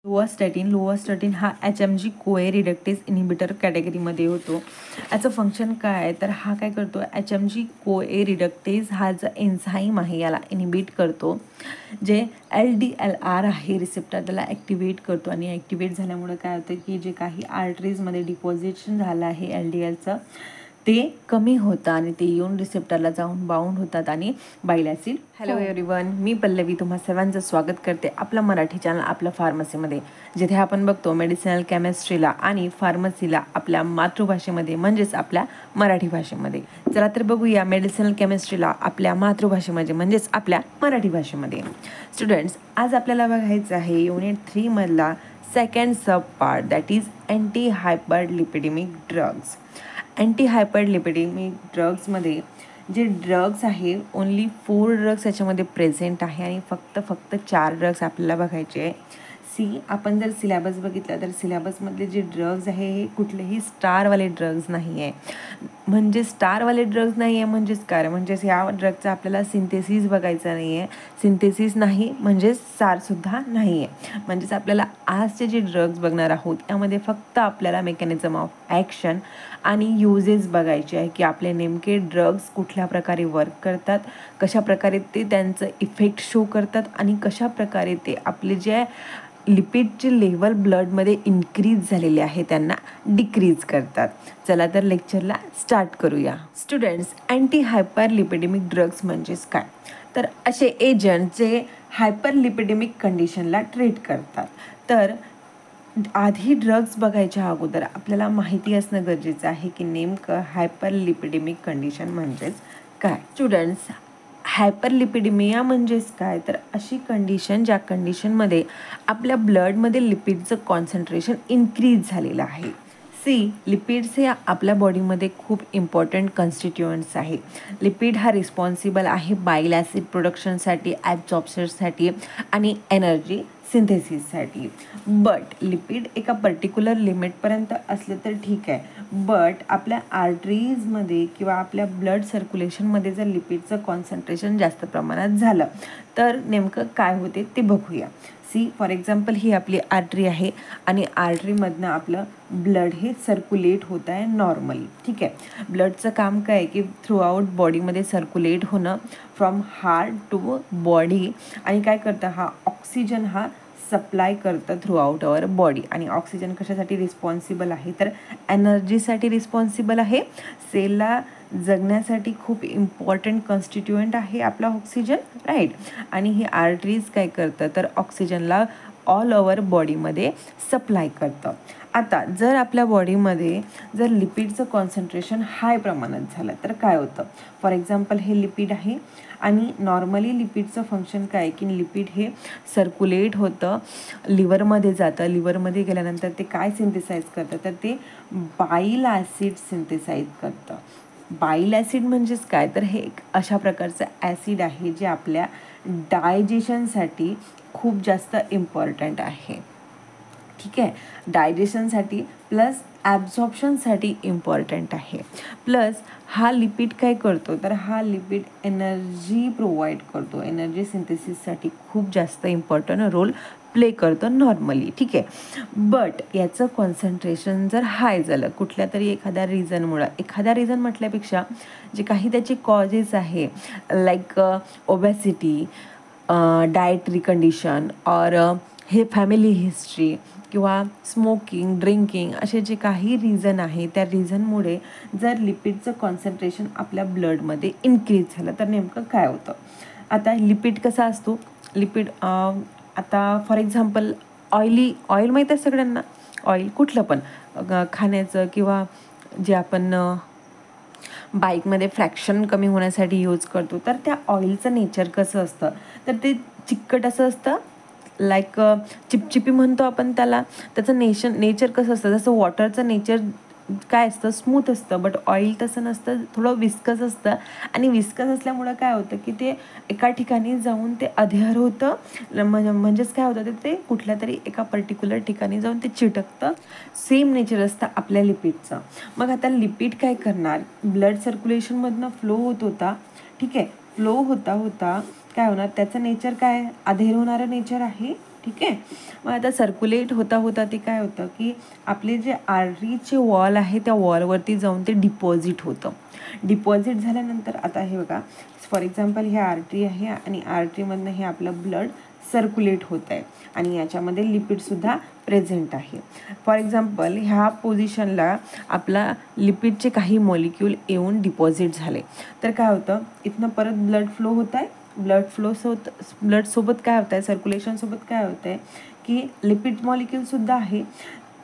लोअस्टॅटिन हा HMG कोए reductase inhibitor कॅटेगरीमध्ये होतो. याचं फंक्शन काय आहे तर हा काय करतो, HMG कोए रिडक्टेज हा जो एन्झाईम आहे याला इनिबिट करतो. जे LDLR आहे रिसेप्टर त्याला ॲक्टिवेट करतो आणि ॲक्टिवेट झाल्यामुळे काय होतं की जे काही आर्टरीजमध्ये डिपॉझिशन झालं आहे LDLचं ते कमी होतं आणि ते येऊन रिसेप्टरला जाऊन बाउंड होतात आणि बाईल ॲसिड. हॅलो एव्हरीवन, मी पल्लवी तुम्हा सर्वांचं स्वागत करते आपलं मराठी चॅनल आपलं फार्मसीमध्ये, जिथे आपण बघतो मेडिसिनल केमिस्ट्रीला आणि फार्मसीला आपल्या मातृभाषेमध्ये म्हणजेच आपल्या मराठी भाषेमध्ये. चला तर बघूया मेडिसिनल केमिस्ट्रीला आपल्या मातृभाषेमध्ये म्हणजेच आपल्या मराठी भाषेमध्ये. स्टुडंट्स, आज आपल्याला बघायचं आहे युनिट 3 मधला second sub part, that is anti hyperlipidemic drugs. Anti hyperlipidemic ड्रग्समध्ये जे ड्रग्स आहे ओन्ली 4 ड्रग्स याच्यामध्ये प्रेझेंट आहे आणि फक्त 4 ड्रग्स आपल्याला बघायचे आहे. आपण जर सिलेबस बघितला तर सिलेबसमधले जे ड्रग्ज आहे हे कुठलेही स्टारवाले ड्रग्ज नाही आहे. म्हणजे स्टारवाले ड्रग्ज नाही आहे म्हणजेच काय, म्हणजेच या ड्रगचा आपल्याला सिंथेसिस बघायचा नाही आहे. सिंथेसिस नाही म्हणजेच सारसुद्धा नाही आहे. म्हणजेच आपल्याला आजचे जे ड्रग्ज बघणार आहोत यामध्ये फक्त आपल्याला मेकॅनिझम ऑफ ॲक्शन आणि युजेस बघायचे आहे की आपले नेमके ड्रग्ज कुठल्या प्रकारे वर्क करतात, कशा प्रकारे ते त्यांचं इफेक्ट शो करतात आणि कशा प्रकारे ते आपले जे लिपिडचे लेवल ब्लडमध्ये इन्क्रीज झालेले आहे त्यांना डिक्रीज करतात. चला तर लेक्चरला स्टार्ट करूया. स्टुडंट्स, अँटी हायपरलिपिडेमिक ड्रग्स म्हणजेच काय तर असे एजंट जे हायपरलिपिडेमिक कंडिशनला ट्रीट करतात. तर आधी ड्रग्स बघायच्या अगोदर आपल्याला माहिती असणं गरजेचं आहे की नेमकं हायपरलिपिडेमिक कंडिशन म्हणजेच काय. स्टुडंट्स, हायपरलिपिडेमिया म्हणजेच काय तर अशी कंडिशन ज्या कंडिशनमध्ये आपल्या ब्लडमध्ये लिपिडचं कॉन्सन्ट्रेशन इन्क्रीज झालेलं आहे. लिपिड्स हे आपल्या बॉडीमध्ये खूप इम्पॉर्टंट कन्स्टिट्युएंट्स आहे. लिपिड हा रिस्पॉन्सिबल आहे बाईल ॲसिड प्रोडक्शनसाठी, ॲब्झॉर्प्शनसाठी आणि एनर्जी सिंथेसिससाठी. बट लिपिड एका पर्टिक्युलर लिमिटपर्यंत असले तर ठीक आहे, बट आपल्या आर्टरीजमध्ये किंवा आपल्या ब्लड सर्क्युलेशनमध्ये जर लिपिडचं कॉन्सन्ट्रेशन जास्त प्रमाणात झालं तर नेमकं काय होते ते बघूया. फॉर एक्झाम्पल ही आपली आर्टरी आहे आणि आर्टरीमधनं आपलं ब्लड हे सर्क्युलेट होत आहे नॉर्मली. ठीक आहे, ब्लडचं काम काय आहे की थ्रू आउट बॉडीमध्ये सर्क्युलेट होणं फ्रॉम हार्ट टू बॉडी आणि काय करतं हा ऑक्सिजन हा सप्लाय करतं थ्रू आउट अवर बॉडी. आणि ऑक्सिजन कशासाठी रिस्पॉन्सिबल आहे तर एनर्जीसाठी रिस्पॉन्सिबल आहे. सेलला जगण्यासाठी खूप इम्पॉर्टंट कॉन्स्टिट्युएंट आहे आपला ऑक्सिजन, राईट. आणि ही आर्टरीज काय करतं तर ऑक्सिजनला ऑल ओव्हर बॉडीमध्ये सप्लाय करतं. आता जर आपल्या बॉडीमध्ये जर लिपिडचं कॉन्सन्ट्रेशन हाय प्रमाणात झालं तर काय होतं. फॉर एक्झाम्पल हे लिपिड आहे आणि नॉर्मली लिपिडचं फंक्शन काय आहे की लिपिड हे सर्क्युलेट होतं, लिव्हरमध्ये जातं. लिव्हरमध्ये गेल्यानंतर ते काय सिंथेसाइज करतं तर ते बाईल ॲसिड सिंथेसाइज करतं. बाईल ॲसिड म्हणजेच काय तर हे एक अशा प्रकारचं ॲसिड आहे जे आपल्या डायजेशनसाठी खूप जास्त इम्पॉर्टंट आहे. ठीक आहे, डायजेशनसाठी प्लस ॲब्झॉर्प्शनसाठी इम्पॉर्टंट आहे. प्लस हा लिपिड काय करतो तर हा लिपिड एनर्जी प्रोव्हाइड करतो. एनर्जी सिंथेसिससाठी खूप जास्त इम्पॉर्टंट रोल प्ले करतो नॉर्मली. ठीक आहे, बट याचं कॉन्सन्ट्रेशन जर हाय झालं कुठल्या तरी एखाद्या रिझन म्हटल्यापेक्षा जे काही त्याचे कॉजेस आहे लाईक ओबेसिटी, डायटरी कंडिशन और हे फॅमिली हिस्ट्री किंवा स्मोकिंग, ड्रिंकिंग असे जे काही रिझन आहे त्या रिझनमुळे जर लिपिडचं कॉन्सन्ट्रेशन आपल्या ब्लडमध्ये इन्क्रीज झालं तर नेमकं काय होतं. आता लिपिड कसा असतो, लिपिड आता फॉर एक्झाम्पल ऑइल माहीत आहे सगळ्यांना. ऑइल कुठलं पण खाण्याचं किंवा जे आपण बाईकमध्ये फ्रॅक्शन कमी होण्यासाठी यूज करतो तर त्या ऑइलचं नेचर कसं असतं तर ते चिकट असं असतं, लाईक चिपचिपी म्हणतो आपण त्याला. त्याचं नेचर कसं असतं जसं वॉटरचं नेचर काय असतं स्मूथ असतं, बट ऑइल तसं नसतं, थोडं विस्कस असतं. आणि विस्कस असल्यामुळं काय होतं की ते एका ठिकाणी जाऊन ते अधेअर होतं. म्हणजेच काय होतं ते कुठल्या तरी एका पर्टिक्युलर ठिकाणी जाऊन ते चिटकतं. सेम नेचर असतं आपल्या लिपिडचं. मग आता लिपिड काय करणार, ब्लड सर्क्युलेशनमधनं फ्लो होत होता. ठीक आहे, फ्लो होता काय होणार त्याचं नेचर काय अधेअर होणारं नेचर आहे. ठीक आहे. मग आता सर्क्युलेट होता होता ते काय होतं की आपले जे आर्टरीचे वॉल आहे त्या वॉलवरती जाऊन ते डिपॉझिट होतं. डिपॉझिट झाल्यानंतर आता हे बघा, फॉर एक्झाम्पल हे आर्टरी आहे आणि आर्टरीमधनं हे आपलं ब्लड सर्क्युलेट होत आहे आणि याच्यामध्ये लिपिडसुद्धा प्रेझेंट आहे. फॉर एक्झाम्पल ह्या पोझिशनला आपला लिपिडचे काही मॉलिक्यूल येऊन डिपॉझिट झाले तर काय होतं, इथनं परत ब्लड फ्लो होत आहे. ब्लडसोबत काय होत आहे, सर्क्युलेशनसोबत काय होतं आहे की लिपिड मॉलिक्यूलसुद्धा आहे.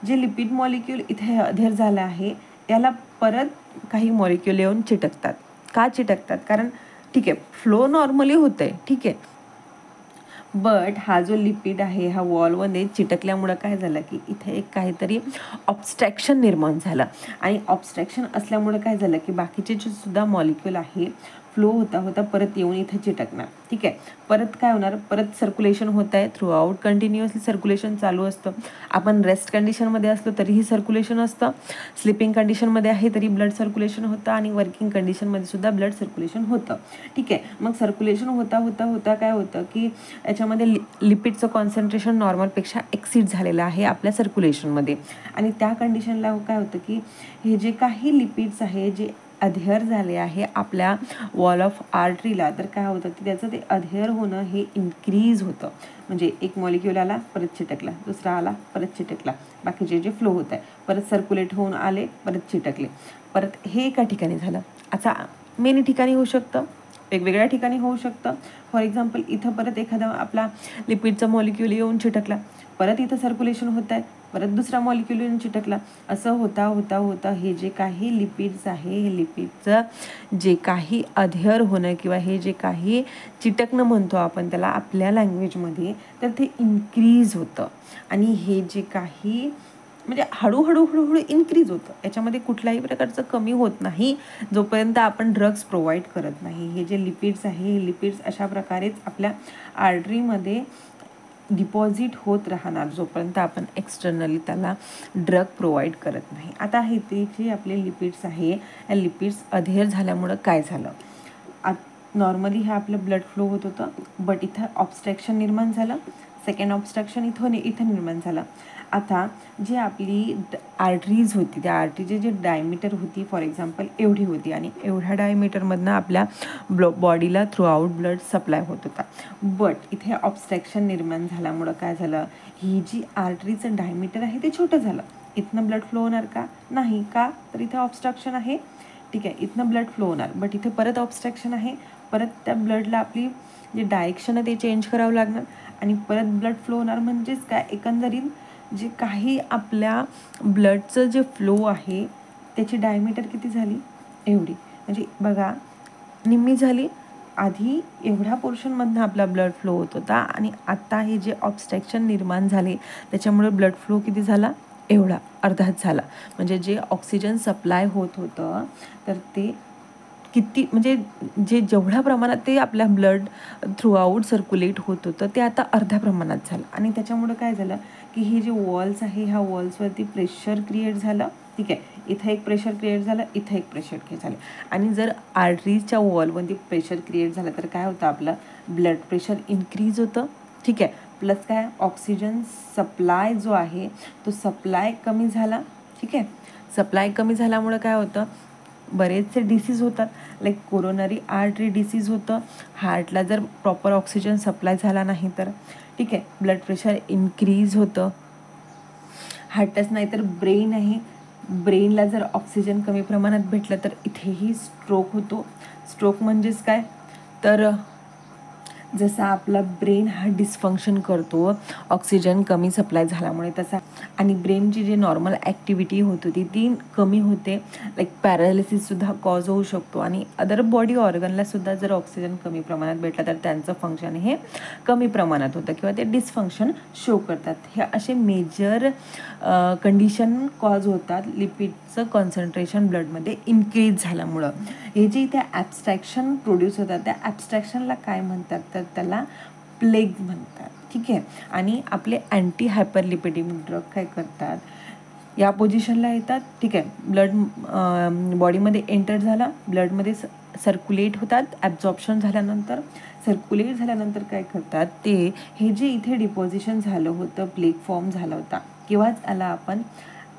जे लिपिड मॉलिक्यूल इथे अधेर झालं आहे याला परत काही मॉलिक्यूल येऊन चिटकतात. का चिटकतात, कारण ठीक आहे फ्लो नॉर्मली होतं आहे, ठीक आहे, बट हा जो लिपिड आहे हा वॉलमध्ये चिटकल्यामुळं काय झालं की इथे एक काहीतरी ऑब्स्ट्रॅक्शन निर्माण झालं आणि ऑब्स्ट्रॅक्शन असल्यामुळं काय झालं की बाकीचे जे सुद्धा मॉलिक्यूल आहे फ्लो होता होता परत येऊन इथे चिटकणार. ठीक आहे, परत काय होणार, परत सर्क्युलेशन होत आहे थ्रू आउट, कंटिन्युअसली सर्क्युलेशन चालू असतं. आपण रेस्ट कंडिशनमध्ये असलो तरीही सर्क्युलेशन असतं, स्लिपिंग कंडिशनमध्ये आहे तरी ब्लड सर्क्युलेशन होतं आणि वर्किंग कंडिशनमध्ये सुद्धा ब्लड सर्क्युलेशन होतं. ठीक आहे, मग सर्क्युलेशन होता होता होता काय होतं की याच्यामध्ये लिपिडचं कॉन्सन्ट्रेशन नॉर्मलपेक्षा एक्सीड झालेलं आहे आपल्या सर्क्युलेशनमध्ये आणि त्या कंडिशनला काय होतं की हे जे काही लिपिड्स आहे जे अधेअर झाले आहे आपल्या वॉल ऑफ आर्टरीला, तर काय होतं की त्याचं ते अधेअर होणं हे इन्क्रीज होतं. म्हणजे एक मॉलिक्यूल आला परत चिटकला, दुसरा आला परत चिटकला, बाकीचे जे फ्लो होत आहे परत सर्क्युलेट होऊन आले परत चिटकले, परत हे एका ठिकाणी झालं. आता मेनी ठिकाणी होऊ शकतं, वेगवेगळ्या ठिकाणी होऊ शकतं. फॉर एक्झाम्पल इथं परत एखादा आपला लिपिडचा मॉलिक्यूल येऊन चिटकला, परत इथं सर्क्युलेशन होत आहे, परत दुसरा मॉलिक्यूल येऊन चिटकला, असं होता होता होता हे जे काही लिपिड्स आहे हे लिपिडचं जे काही अधेअर होणं किंवा हे जे काही चिटकणं म्हणतो आपण त्याला आपल्या लँग्वेजमध्ये, तर ते इन्क्रीज होतं आणि हे जे काही म्हणजे हळूहळू इन्क्रीज होतं. याच्यामध्ये कुठल्याही प्रकारचं कमी होत नाही जोपर्यंत आपण ड्रग्स प्रोव्हाइड करत नाही. हे जे लिपिड्स आहे हे लिपिड्स अशा प्रकारेच आपल्या आर्टरीमध्ये डिपॉझिट होत राहणार जोपर्यंत आपण एक्सटर्नली त्याला ड्रग प्रोव्हाइड करत नाही. आता हे ते जे आपले लिपिड्स आहे या लिपिड्स अधेअर झाल्यामुळं काय झालं, नॉर्मली हे आपलं ब्लड फ्लो होत होतं बट इथं ऑब्स्ट्रॅक्शन निर्माण झालं. सेकंड ऑब्स्ट्रॅक्शन इथं निर्माण झालं. आता जी आपली आर्टरीज होती त्या आर्टरीची जे डायमीटर होती फॉर एक्झाम्पल एवढी होती आणि एवढ्या डायमीटरमधनं आपल्या बॉडीला थ्रू आउट ब्लड सप्लाय होत होता. बट इथे ऑब्स्ट्रॅक्शन निर्माण झाल्यामुळं काय झालं, ही जी आर्टरीचं डायमीटर आहे ते छोटं झालं. इथनं ब्लड फ्लो होणार का, नाही, का तर इथे ऑब्स्ट्रॅक्शन आहे. ठीक आहे, इथनं ब्लड फ्लो होणार बट इथे परत ऑब्स्ट्रॅक्शन आहे, परत त्या ब्लडला आपली जे डायरेक्शन आहे ते चेंज करावं लागणार आणि परत ब्लड फ्लो होणार. म्हणजेच काय, एकंदरीत जे काही आपल्या ब्लडचं जे फ्लो आहे त्याची डायमीटर किती झाली, एवढी, म्हणजे बघा निम्मी झाली. आधी एवढ्या पोर्शनमधनं आपला ब्लड फ्लो होत होता आणि आता हे जे ऑब्स्ट्रॅक्शन निर्माण झाले त्याच्यामुळे ब्लड फ्लो किती झाला, एवढा, अर्धाच झाला. म्हणजे जे ऑक्सिजन सप्लाय होत होतं तर ते किती म्हणजे जेवढ्या प्रमाणात ते आपल्या ब्लड थ्रू आउट सर्क्युलेट होत होतं ते आता अर्ध्या प्रमाणात झालं आणि त्याच्यामुळं काय झालं की हे जे वॉल्स आहे ह्या वॉल्सवरती प्रेशर क्रिएट झालं. ठीक आहे, इथं एक प्रेशर क्रिएट झालं, इथं एक प्रेशर क्रिएट झालं आणि जर आर्टरीजच्या वॉलमध्ये प्रेशर क्रिएट झालं तर काय होतं, आपलं ब्लड प्रेशर इन्क्रीज होतं. ठीक आहे, प्लस काय, ऑक्सिजन सप्लाय जो आहे तो सप्लाय कमी झाला. ठीक आहे, सप्लाय कमी झाल्यामुळं काय होतं, बरेचसे डिसीज होतात, लाईक कोरोनरी आर्टरी डिसीज होतं. हार्टला जर प्रॉपर ऑक्सिजन सप्लाय झाला नाही तर. ठीक आहे, ब्लड प्रेशर इन्क्रीज होतं. हार्टच नाही तर ब्रेन आहे, ब्रेनला जर ऑक्सिजन कमी प्रमाणात भेटलं तर इथेही स्ट्रोक होतो. स्ट्रोक म्हणजेच काय, तर जसा आपला ब्रेन हा डिस्फंक्शन करतो ऑक्सिजन कमी सप्लाय झाल्यामुळे तसा, आणि ब्रेनची जी नॉर्मल ॲक्टिव्हिटी होत होती ती कमी होते, लाईक पॅरालिसिससुद्धा कॉज होऊ शकतो आणि अदर बॉडी ऑर्गनलासुद्धा जर ऑक्सिजन कमी प्रमाणात भेटला तर त्यांचं फंक्शन हे कमी प्रमाणात होतं किंवा ते डिस्फंक्शन शो करतात. हे असे मेजर कंडिशन कॉज होतात लिपिडचं कॉन्सन्ट्रेशन ब्लडमध्ये इन्क्रीज झाल्यामुळं. हे जे इथे ॲब्स्ट्रॅक्शन प्रोड्यूस होतात त्या ॲब्स्ट्रॅक्शनला काय म्हणतात, तर त्याला प्लेग म्हणतात. ठीक आहे, आणि आपले अँटी हायपरलिपिडेमिक ड्रग काय करतात, या पोझिशनला येतात. ठीक आहे, ब्लड बॉडीमध्ये एंटर झाला, ब्लडमध्ये सर्क्युलेट होतात. ॲब्झॉर्प्शन झाल्यानंतर सर्क्युलेट झाल्यानंतर काय करतात ते, हे जे इथे डिपॉझिशन झालं होतं, प्लेक फॉर्म झाला होता किंवाच याला आपण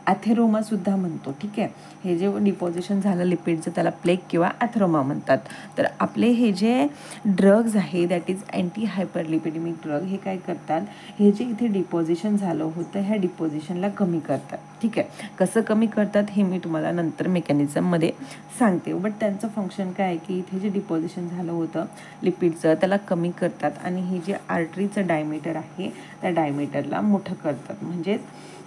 ॲथेरोमासुद्धा म्हणतो. ठीक आहे, हे जे डिपॉझिशन झालं लिपिडचं त्याला प्लेक किंवा ॲथेरोमा म्हणतात. तर आपले हे जे ड्रग्ज आहे that is anti hyperlipidemic drug, हे काय करतात, हे जे इथे डिपॉझिशन झालं होतं ह्या डिपॉझिशनला कमी करतात. ठीक आहे, कसं कमी करतात हे मी तुम्हाला नंतर मेकॅनिझममध्ये सांगते. बट त्यांचं फंक्शन काय आहे की इथे जे डिपॉझिशन झालं होतं लिपिडचं त्याला कमी करतात आणि हे जे आर्टरीचं डायमीटर आहे त्या डायमीटरला मोठं करतात. म्हणजेच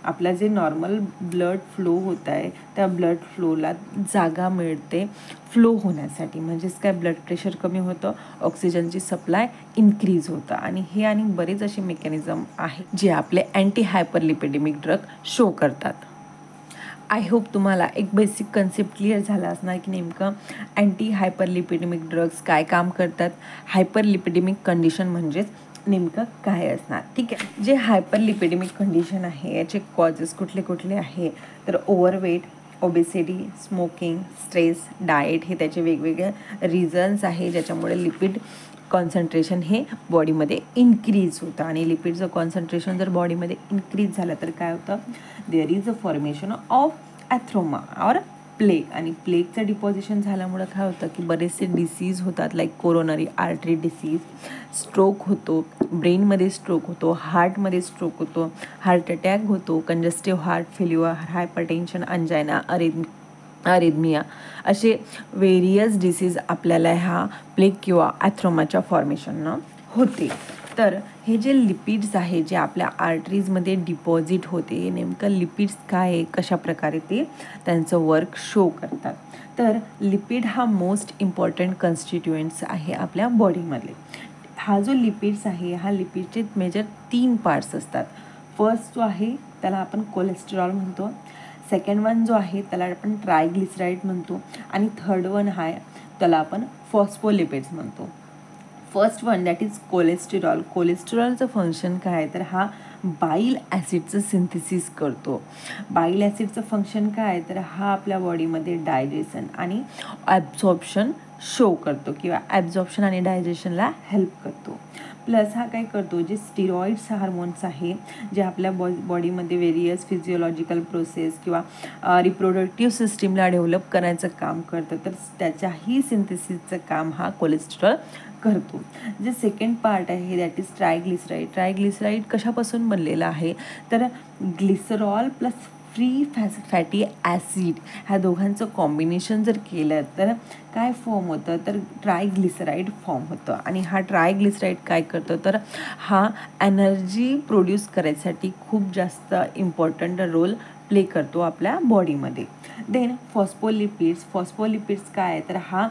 आपला जे नॉर्मल ब्लड फ्लो होत आहे त्या ब्लड फ्लोला जागा मिळते फ्लो होण्यासाठी. म्हणजेच काय, ब्लड प्रेशर कमी होतं, ऑक्सिजनची सप्लाय इन्क्रीज होतं. आणि हे आणि बरेच असे मेकॅनिझम आहे जे आपले अँटी हायपरलिपिडेमिक ड्रग शो करतात. आय होप तुम्हाला एक बेसिक कन्सेप्ट क्लिअर झाला असणार की नेमकं अँटी हायपरलिपिडेमिक ड्रग्स काय काम करतात, हायपरलिपिडेमिक कंडिशन म्हणजेच नेमकं काय असणार. ठीक आहे, जे हायपरलिपिडेमिक कंडिशन आहे याचे कॉजेस कुठले कुठले आहे तर overweight, obesity, smoking, stress, diet हे त्याचे वेगवेगळे रिझन्स आहे ज्याच्यामुळे लिपिड कॉन्सन्ट्रेशन हे बॉडीमध्ये इन्क्रीज होतं. आणि लिपिडचं कॉन्सन्ट्रेशन जर बॉडीमध्ये इन्क्रीज झालं तर काय होतं, there is a formation of atheroma or plaque. आणि प्लेगचं डिपॉझिशन झाल्यामुळं काय होतं की बरेचसे डिसीज होतात, like coronary artery disease, stroke होतो, ब्रेनमध्ये स्ट्रोक होतो, हार्टमध्ये स्ट्रोक होतो, हार्ट अटॅक होतो, कंजस्टिव्ह हार्ट फेल्युअर, हायपरटेन्शन, अंजायना, अरिथमिया असे वेरियस डिसीज आपल्याला ह्या प्लेग किंवा ॲथ्रोमाच्या फॉर्मेशननं होते. तर हे जे लिपिड्स आहे जे आपल्या आर्टरीजमध्ये डिपॉझिट होते, हे नेमकं लिपिड्स काय आहे, कशा प्रकारे ते त्यांचं वर्क शो करतात. तर लिपिड हा मोस्ट इम्पॉर्टंट कन्स्टिट्युएंट्स आहे आपल्या बॉडीमधले. हा जो लिपिड्स आहे हा लिपिडचे मेजर 3 पार्ट्स असतात. फर्स्ट जो आहे त्याला आपण कोलेस्टेरॉल म्हणतो, सेकंड वन जो आहे त्याला आपण ट्रायग्लिसराईड म्हणतो आणि थर्ड वन आहे त्याला आपण फॉस्फोलिपिड्स म्हणतो. First one that is cholesterol. कोलेस्टेरॉलचं फंक्शन काय आहे तर हा बाईल ॲसिडचं सिंथेसिस करतो. बाईल ॲसिडचं फंक्शन काय आहे तर हा आपल्या बॉडीमध्ये डायजेशन आणि ॲब्झॉर्प्शन शो करतो किंवा ॲब्झॉर्प्शन आणि डायजेशनला हेल्प करतो. प्लस हा काय करतो, जे स्टिरॉइड्स हार्मोन्स आहे जे आपल्या बॉडीमध्ये वेरियस फिजिओलॉजिकल प्रोसेस किंवा रिप्रोडक्टिव्ह सिस्टीमला डेव्हलप करायचं काम करतं, तर त्याच्याही सिंथेसिसचं काम हा कोलेस्टेरॉल करतो. जे सेकंड पार्ट आहे दॅट इज ट्रायग्लिसराईड. ट्रायग्लिसराईड कशापासून बनलेलं आहे तर glycerol plus free fatty acid ह्या दोघांचं कॉम्बिनेशन जर केलं तर काय फॉर्म होतं तर ट्रायग्लिसराईड फॉर्म होतं. आणि हा ट्रायग्लिसराईड काय करतं तर हा एनर्जी प्रोड्यूस करायसाठी खूप जास्त इम्पॉर्टंट रोल प्ले करतो आपल्या बॉडीमध्ये. Then phospholipids. फॉस्फोलिपिड्स काय आहे तर हा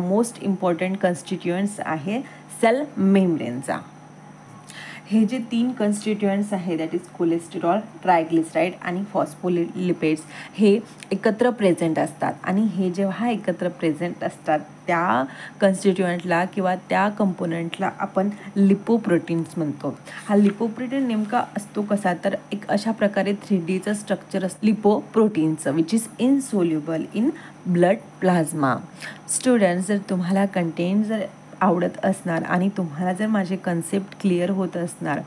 मोस्ट इम्पॉर्टंट कन्स्टिट्युएंट्स आहे सेल मेम्ब्रेनचा. हे जे 3 कन्स्टिट्युएंट्स आहे दॅट इज कोलेस्टेरॉल, ट्रायग्लिसराईड आणि फॉस्फोलिपिड्स हे एकत्र प्रेझेंट असतात. आणि हे जेव्हा एकत्र प्रेझेंट असतात त्या कन्स्टिट्युएंटला किंवा त्या कंपोनंटला आपण लिपोप्रोटीन्स म्हणतो. हा लिपोप्रोटीन नेमका असतो कसा तर एक अशा प्रकारे 3Dचं स्ट्रक्चर असतं लिपोप्रोटीनचं which is insoluble in blood plasma. Students, जर तुम्हाला कंटेंट जर आवडत असणार आणि तुम्हाला जर माझे कन्सेप्ट क्लिअर होत असणार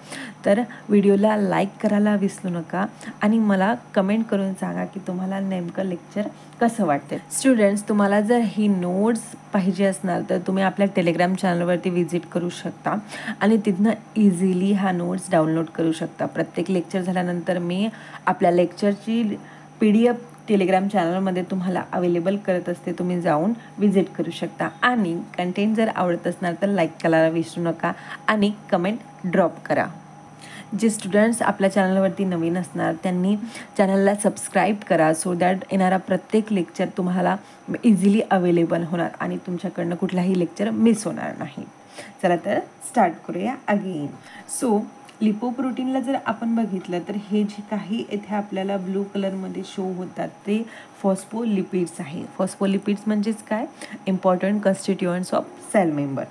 तर व्हिडिओला लाईक करायला विसरू नका आणि मला कमेंट करून सांगा की तुम्हाला नेमकं लेक्चर कसं वाटतं. स्टुडंट्स, तुम्हाला जर ही नोट्स पाहिजे असणार तर तुम्ही आपल्या टेलिग्राम चॅनलवरती व्हिजिट करू शकता आणि तिथनं इझिली हा नोट्स डाउनलोड करू शकता. प्रत्येक लेक्चर झाल्यानंतर मी आपल्या लेक्चरची PDF टेलिग्राम चॅनलमध्ये तुम्हाला अवेलेबल करत असते. तुम्ही जाऊन विजिट करू शकता. आणि कंटेंट जर आवडत असणार तर लाईक करायला विसरू नका आणि कमेंट ड्रॉप करा. जे स्टुडंट्स आपल्या चॅनलवरती नवीन असणार त्यांनी चॅनलला सबस्क्राईब करा सो दॅट येणारा प्रत्येक लेक्चर तुम्हाला इझिली अवेलेबल होणार आणि तुमच्याकडनं कुठलाही लेक्चर मिस होणार नाही. चला तर स्टार्ट करूया अगेन. सो लिपोप्रोटीनला जर आपण बघितलं तर हे जे काही इथे आपल्याला ब्लू कलरमध्ये शो होतात ते फॉस्फोलिपिड्स आहे. फॉस्फोलिपिड्स म्हणजेच काय, important constituents of cell member.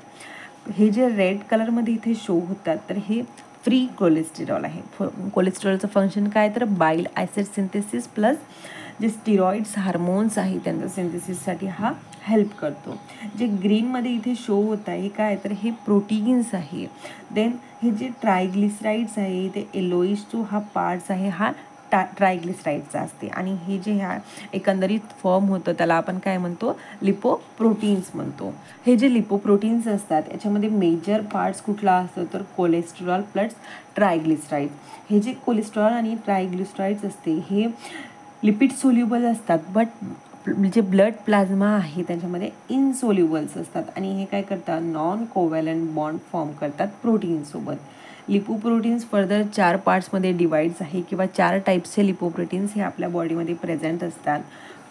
हे जे रेड कलरमध्ये इथे शो होतात तर हे फ्री कोलेस्टेरॉल आहे. कोलेस्टेरॉलचं फंक्शन काय तर बाईल ॲसिड सिंथेसिस प्लस जे स्टिरॉइड्स हार्मोन्स आहे त्यांच्या सिंथेसिससाठी हा हेल्प करतो. जे ग्रीनमध्ये इथे शो होत आहे हे काय तर हे प्रोटीन्स आहे. देन हे जे ट्रायग्लिसराईड्स आहे ते येलोइश जो हा पार्ट्स आहे हा ट्रायग्लिसराईडचा असते आणि हे जे ह्या एकंदरीत फॉर्म होतं त्याला आपण काय म्हणतो लिपोप्रोटीन्स म्हणतो. हे जे लिपोप्रोटीन्स असतात याच्यामध्ये मेजर पार्ट्स कुठला असतो तर कोलेस्ट्रॉल प्लस ट्रायग्लिसराईड. हे जे कोलेस्ट्रॉल आणि ट्रायग्लिसराईड्स असते हे लिपिड सोल्युबल असतात बट जे ब्लड प्लाझ्मा आहे त्याच्यामध्ये इनसोल्युबल्स असतात आणि हे काय करतात नॉन कोव्हॅलंट बॉन्ड फॉर्म करतात प्रोटीनसोबत. लिपोप्रोटीन्स फर्दर 4 पार्ट्समध्ये डिवाइड्स आहे किंवा 4 टाईप्सचे लिपोप्रोटीन्स हे आपल्या बॉडीमध्ये प्रेझेंट असतात.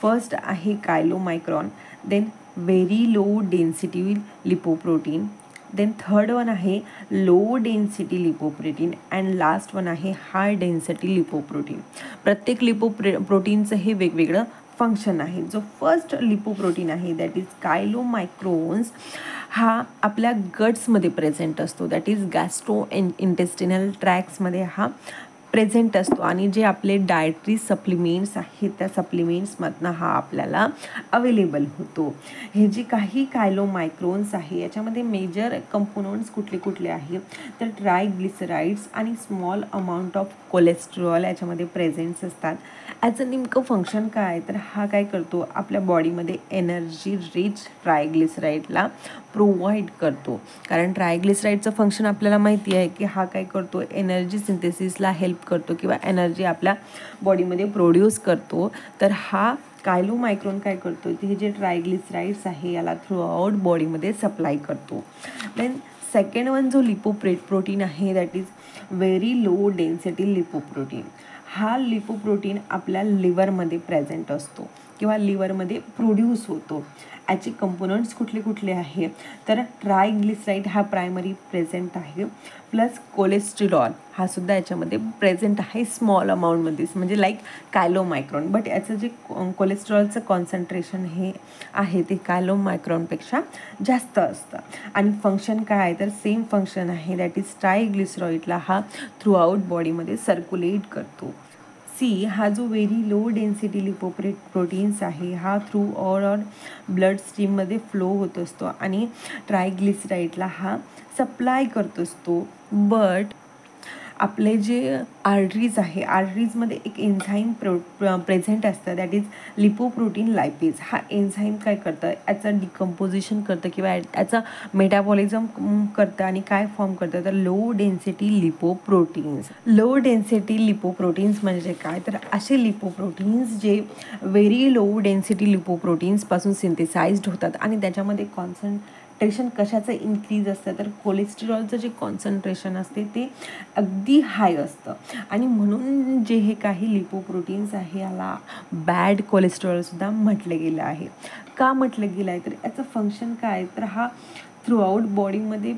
फर्स्ट आहे chylomicron, then very low density lipoprotein, then third one आहे low density lipoprotein and last one आहे हाय डेन्सिटी लिपोप्रोटीन. प्रत्येक लिपोप्रोटीनचं हे वेगवेगळं फंक्शन आहे. जो फर्स्ट लिपोप्रोटीन आहे दॅट इज कायलोमायक्रोन्स हा आपल्या गट्समध्ये प्रेझेंट असतो. दॅट इज गॅस्ट्रो इंटेस्टिनल ट्रॅक्समध्ये हा प्रेझेंट असतो आणि जे आपले डायटरी सप्लिमेंट्स आहेत त्या सप्लिमेंट्समधनं हा आपल्याला अवेलेबल होतो. हे जे काही कायलोमायक्रोन्स आहे याच्यामध्ये मेजर कंपोनंट्स कुठले कुठले आहे तर ट्रायग्लिसराईड्स आणि स्मॉल अमाऊंट ऑफ कोलेस्ट्रॉल याच्यामध्ये प्रेझेंट्स असतात. ॲचं नेमकं फंक्शन काय आहे तर हा काय करतो आपल्या बॉडीमध्ये एनर्जी रिच ट्रायग्लिसराईडला प्रोव्हाइड करतो. कारण ट्रायग्लिसराईडचं फंक्शन आपल्याला माहिती आहे की हा काय करतो एनर्जी सिंथेसिसला हेल्प करतो किंवा एनर्जी आपल्या बॉडीमध्ये प्रोड्यूस करतो. तर हा कायलोमायक्रॉन काय करतो हे जे ट्रायग्लिसराईड्स आहे याला थ्रू आउट बॉडीमध्ये सप्लाय करतो. देन सेकंड वन जो लिपोप्रोटीन आहे that is very low density lipoprotein. हा लिपोप्रोटीन आपल्या लिव्हरमध्ये प्रेझेंट असतो किंवा लिव्हरमध्ये प्रोड्यूस होतो. याचे कंपोनंट्स कुठले कुठले आहे तर ट्रायग्लिसराईड हा प्रायमरी प्रेझेंट आहे प्लस कोलेस्ट्रॉल हा सुद्धा याच्यामध्ये प्रेझेंट आहे स्मॉल अमाऊंटमध्येच म्हणजे लाईक कायलोमायक्रॉन. बट याचं जे कोलेस्ट्रॉलचं कॉन्सन्ट्रेशन हे आहे ते कायलोमायक्रॉनपेक्षा जास्त असतं. आणि फंक्शन काय आहे तर सेम फंक्शन आहे दॅट इज ट्रायग्लिसराईडला हा थ्रू आउट बॉडीमध्ये सर्क्युलेट करतो. सी हा जो व्हेरी लो डेन्सिटी लिपोप्रोटीन्स आहे हा थ्रू ऑल ब्लड स्ट्रीममध्ये फ्लो होत असतो आणि ट्रायग्लिसराईडला हा सप्लाय करत असतो. बट आपले जे आर्टरीज आहे आर्टरीजमध्ये एक एन्झाईम प्रेझेंट असतं दॅट इज लिपोप्रोटीन लायपेज. हा एन्झाईम काय करतं याचं डिकम्पोजिशन करतं किंवा याचा मेटाबॉलिझम करतं आणि काय फॉर्म करतं तर low density lipoproteins. Low density lipoproteins म्हणजे काय तर असे लिपोप्रोटीन्स जे व्हेरी लो डेन्सिटी लिपोप्रोटीन्सपासून सिंथेसाइज्ड होतात आणि त्याच्यामध्ये कॉन्सन्ट्रेशन कशाचं इन्क्रीज असतं तर कोलेस्ट्रॉलचं जे कॉन्सन्ट्रेशन असते ते अगदी हाय असतं आणि म्हणून जे हे काही लिपोप्रोटीन्स आहे याला बॅड कोलेस्ट्रॉलसुद्धा म्हटलं गेलं आहे. का म्हटलं गेलं आहे तर याचं फंक्शन काय तर हा थ्रू आउट बॉडीमध्ये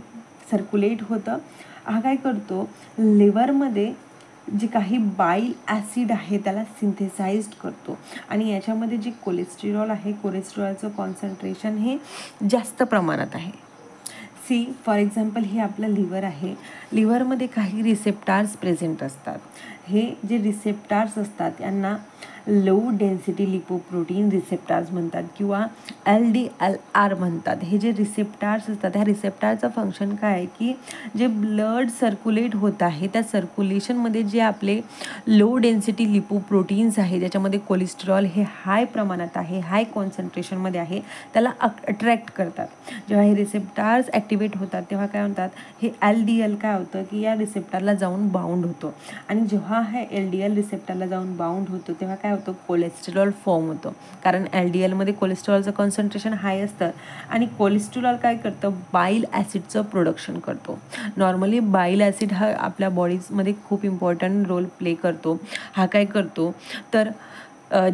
सर्क्युलेट होतं. हा काय करतो लिव्हरमध्ये जे काही बाईल ॲसिड आहे त्याला सिंथेसाइज्ड करतो आणि याच्यामध्ये जे कोलेस्ट्रॉल आहे कोलेस्ट्रॉलचं कॉन्सन्ट्रेशन हे जास्त प्रमाणात आहे. सी फॉर एक्झाम्पल हे आपलं लिव्हर आहे. लिव्हरमध्ये काही रिसेप्टार्स प्रेझेंट असतात. हे जे रिसेप्टार्स असतात यांना लो डेन्सिटी लिपोप्रोटीन रिसेप्टार्स म्हणतात किंवा LDLR म्हणतात. हे जे रिसेप्टार्स असतात ह्या रिसेप्टारचं फंक्शन काय आहे की जे ब्लड सर्क्युलेट होत आहे त्या सर्क्युलेशनमध्ये जे आपले लो डेन्सिटी लिपोप्रोटीन्स आहे ज्याच्यामध्ये कोलेस्ट्रॉल हे हाय प्रमाणात आहे हाय कॉन्सन्ट्रेशनमध्ये आहे त्याला अट्रॅक्ट करतात. जेव्हा हे रिसेप्टार्स ॲक्टिवेट होतात तेव्हा काय म्हणतात हे LDL काय होतं की या रिसेप्टारला जाऊन बाउंड होतो आणि जेव्हा हे LDL रिसेप्टरला जाऊन बाउंड होतो तेव्हा काय होतं कोलेस्ट्रॉल फॉर्म होतं. कारण LDLमध्ये कोलेस्ट्रॉलचं कॉन्सन्ट्रेशन हाय असतं आणि कोलेस्ट्रॉल काय करतं बाईल ॲसिडचं प्रोडक्शन करतो. नॉर्मली बाईल ॲसिड हा आपल्या बॉडीजमध्ये खूप इम्पॉर्टंट रोल प्ले करतो. हा काय करतो तर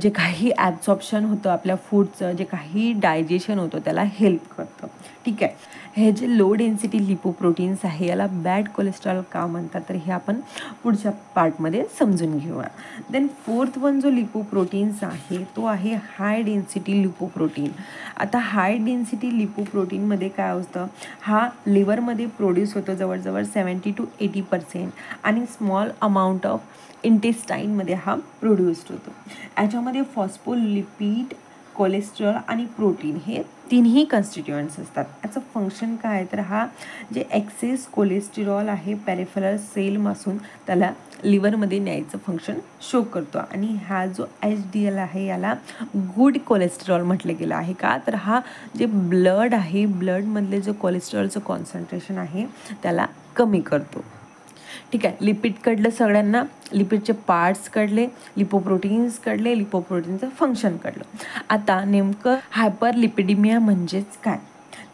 जे काही ॲब्झॉर्प्शन होतं आपल्या फूडचं जे काही डायजेशन होतं त्याला हेल्प करतं. ठीक आहे. हे जे लो डेन्सिटी लिपोप्रोटीन्स आहे याला बॅड कोलेस्ट्रॉल का म्हणतात तर हे आपण पुढच्या पार्टमध्ये समजून घेऊया. देन फोर्थ वन जो लिपोप्रोटीन्स आहे तो आहे हाय डेन्सिटी लिपोप्रोटीन. आता हाय डेन्सिटी लिपोप्रोटीनमध्ये काय असतं हा लिव्हरमध्ये प्रोड्यूस होतो जवळजवळ 70 to 80% आणि स्मॉल अमाऊंट ऑफ इंटेस्टाईनमध्ये हा प्रोड्यूस्ड होतो. याच्यामध्ये फॉस्फोलिपिड कोलेस्ट्रॉल आणि प्रोटीन हे तिन्ही कन्स्टिट्युएंट्स असतात. याचं फंक्शन काय आहे तर हा जे एक्सेस कोलेस्ट्रॉल आहे पेरिफेरल सेलपासून त्याला लिव्हरमध्ये न्यायचं फंक्शन शो करतो. आणि हा जो HDL आहे याला गुड कोलेस्ट्रॉल म्हटलं गेलं आहे. का तर हा जे ब्लड आहे ब्लडमधले जो कोलेस्ट्रॉलचं कॉन्सन्ट्रेशन आहे त्याला कमी करतो. ठीक आहे. लिपिड कळलं सगळ्यांना, लिपिडचे पार्ट्स कळले, लिपोप्रोटीन्स कळले, लिपोप्रोटीनचं फंक्शन कळलं. आता नेमकं हायपरलिपिडेमिया म्हणजेच काय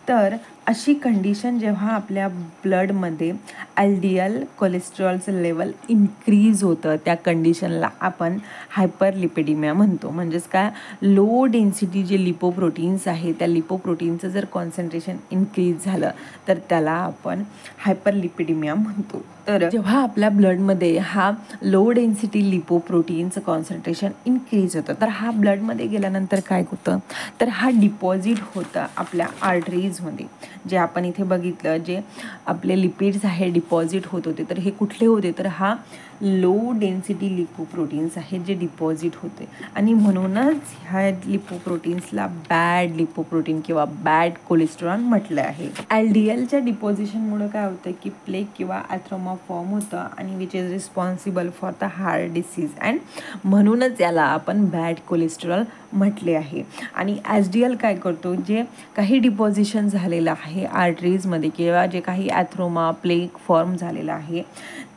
तर अशी कंडिशन जेव्हा आपल्या ब्लडमध्ये LDL कोलेस्ट्रॉलचं लेवल इन्क्रीज होतं त्या कंडिशनला आपण हायपरलिपिडेमिया म्हणतो. म्हणजेच काय लो डेन्सिटी जे लिपोप्रोटीन्स आहे त्या लिपोप्रोटीनचं जर कॉन्सन्ट्रेशन इन्क्रीज झालं तर त्याला आपण हायपरलिपिडेमिया म्हणतो. तर जेव्हा आपल्या ब्लडमध्ये हा लो डेन्सिटी लिपोप्रोटीनचं कॉन्सन्ट्रेशन इन्क्रीज होतं तर हा ब्लडमध्ये गेल्यानंतर काय होतं तर हा डिपॉझिट होतं आपल्या आर्टरीजमध्ये. जे आपण इथे बघितलं जे आपले लिपिड्स आहे डिपॉझिट होत होते तर हे कुठले होते तर हा लो डेन्सिटी लिपोप्रोटीन्स आहेत जे डिपॉझिट होते. आणि म्हणूनच ह्या लिपोप्रोटीन्सला बॅड लिपोप्रोटीन किंवा बॅड कोलेस्ट्रॉल म्हटलं आहे. LDLच्या डिपॉझिशनमुळे काय होतं की प्लेग किंवा ॲथ्रोमा फॉर्म होतं आणि which is responsible for the heart disease and म्हणूनच याला आपण बॅड कोलेस्ट्रॉल म्हटले आहे. आणि HDL काय करतो जे काही डिपॉझिशन झालेलं आहे आर्टरीजमध्ये किंवा जे काही ॲथ्रोमा प्लेग फॉर्म झालेला आहे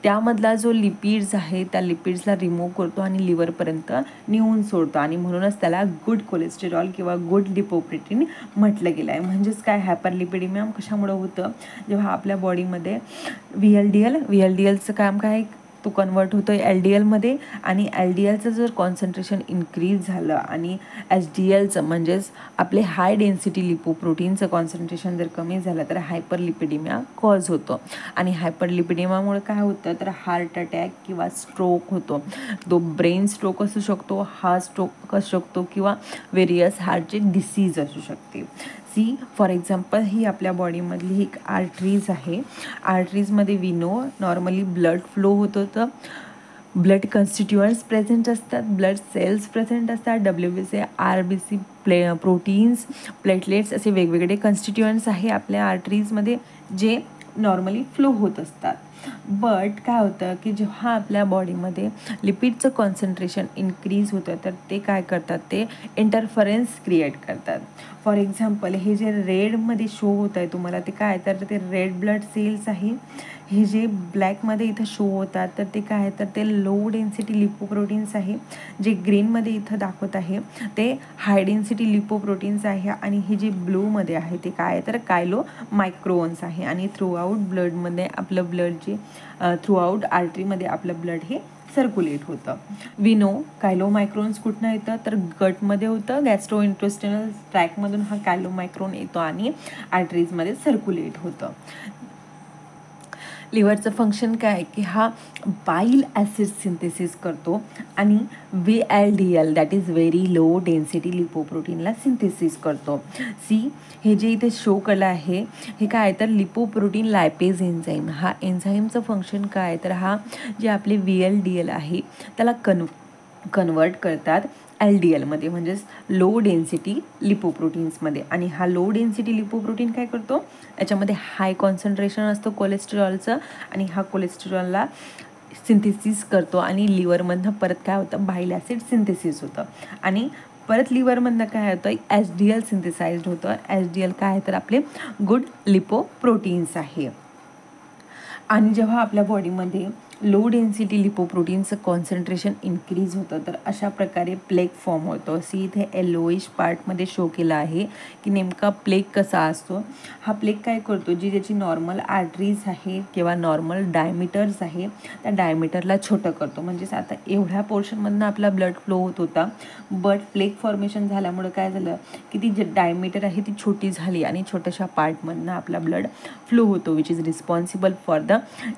त्यामधला जो लिपिड्स आहे त्या लिपिड्सला रिमूव्ह करतो आणि लिव्हरपर्यंत नेऊन सोडतो आणि म्हणूनच त्याला गुड कोलेस्टेरॉल किंवा गुड लिपोप्रोटीन म्हटलं गेलं आहे. म्हणजेच काय हायपरलिपिडेमिया कशामुळे होतं जेव्हा आपल्या बॉडीमध्ये VLDLचं काम काय तो कन्वर्ट होतो LDLमध्ये आणि LDLचं जर कॉन्सन्ट्रेशन इन्क्रीज झालं आणि HDLचं म्हणजेच आपले हाय डेन्सिटी लिपोप्रोटीनचं कॉन्सन्ट्रेशन जर कमी झालं तर हायपरलिपिडेमिया कॉज होतो. आणि हायपरलिपिडेमियामुळे काय होतं तर हार्ट अटॅक किंवा स्ट्रोक होतो. तो ब्रेन स्ट्रोक असू शकतो, हार्ट स्ट्रोक असू शकतो किंवा वेरियस हार्टचे डिसीज असू शकते. फॉर एक्झाम्पल ही आपल्या बॉडीमधली एक आर्टरीज आहे. आर्टरीजमध्ये we know normally blood flow होत होतं, ब्लड कन्स्टिट्युएंट्स प्रेझेंट असतात, ब्लड सेल्स प्रेझेंट असतात, WBC RBC प्रोटीन्स प्लेटलेट्स असे वेगवेगळे कन्स्टिट्युएंट्स आहे आपल्या आर्टरीजमध्ये जे नॉर्मली फ्लो होत असतात. बट काय होतं की जेव्हा आपल्या बॉडीमध्ये लिपिडचं कॉन्सन्ट्रेशन इन्क्रीज होतं तर ते काय करतात ते इंटरफरन्स क्रिएट करतात. फॉर एक्झाम्पल हे जे रेडमध्ये शो होत आहे तुम्हाला ते काय तर ते रेड ब्लड सेल्स आहे. हे जे ब्लॅकमध्ये इथं शो होतात तर ते काय आहे तर ते लो डेन्सिटी लिपोप्रोटीन्स आहे. जे ग्रीनमध्ये इथं दाखवत आहे ते हाय डेन्सिटी लिपोप्रोटीन्स आहे. आणि हे जे ब्लूमध्ये आहे ते काय आहे तर कायलो मायक्रोन्स आहे. आणि थ्रूआउट ब्लडमध्ये आपलं ब्लड जे थ्रूआउट आर्टरीमध्ये आपलं ब्लड हे सर्क्युलेट होतं. वी नो कायलोमायक्रोन्स कुठनं येतं तर गटमध्ये होतं, गॅस्ट्रो इंटेस्टिनल ट्रॅकमधून हा कायलोमायक्रोन येतो आणि आर्टरीजमध्ये सर्क्युलेट होतं. लिव्हरचं फंक्शन काय आहे की हा बाईल ॲसिड सिंथेसिस करतो आणि VLDL that is very low density लिपोप्रोटीनला सिंथेसिस करतो. हे जे इथे शो केलं आहे हे काय तर लिपोप्रोटीन लायपेज एन्झाईम. हा एन्झाईमचं फंक्शन काय आहे तर हा जे आपले VLDL आहे त्याला कन्वर्ट करतात LDLमध्ये म्हणजेच लो डेन्सिटी लिपोप्रोटीन्समध्ये. आणि हा लो डेन्सिटी लिपोप्रोटीन काय करतो याच्यामध्ये हाय कॉन्सन्ट्रेशन असतं कोलेस्ट्रॉलचं आणि हा कोलेस्ट्रॉलला सिंथेसिस करतो आणि लिव्हरमधनं परत काय होतं बाईल ॲसिड सिंथेसिस होतं आणि परत लिव्हरमधनं काय होतं HDL सिंथेसाइज्ड होतं. HDL काय आहे तर आपले गुड लिपोप्रोटीन्स आहे. आणि जेव्हा आपल्या बॉडीमध्ये लो डेन्सिटी लिपोप्रोटीनचं कॉन्सन्ट्रेशन इन्क्रीज होतं तर अशा प्रकारे प्लेग फॉर्म होतो. इथे येलोइश पार्टमध्ये शो केला आहे की नेमका प्लेग कसा असतो. हा प्लेग काय करतो जी ज्याची नॉर्मल आर्टरीज आहे किंवा नॉर्मल डायमीटर्स आहे त्या डायमीटरला छोटं करतो. म्हणजेच आता एवढ्या पोर्शनमधनं आपला ब्लड फ्लो होत होता बट प्लेग फॉर्मेशन झाल्यामुळे काय झालं की ती जे डायमीटर आहे ती छोटी झाली आणि छोट्याशा पार्टमधनं आपला ब्लड फ्लो होतो which is responsible for the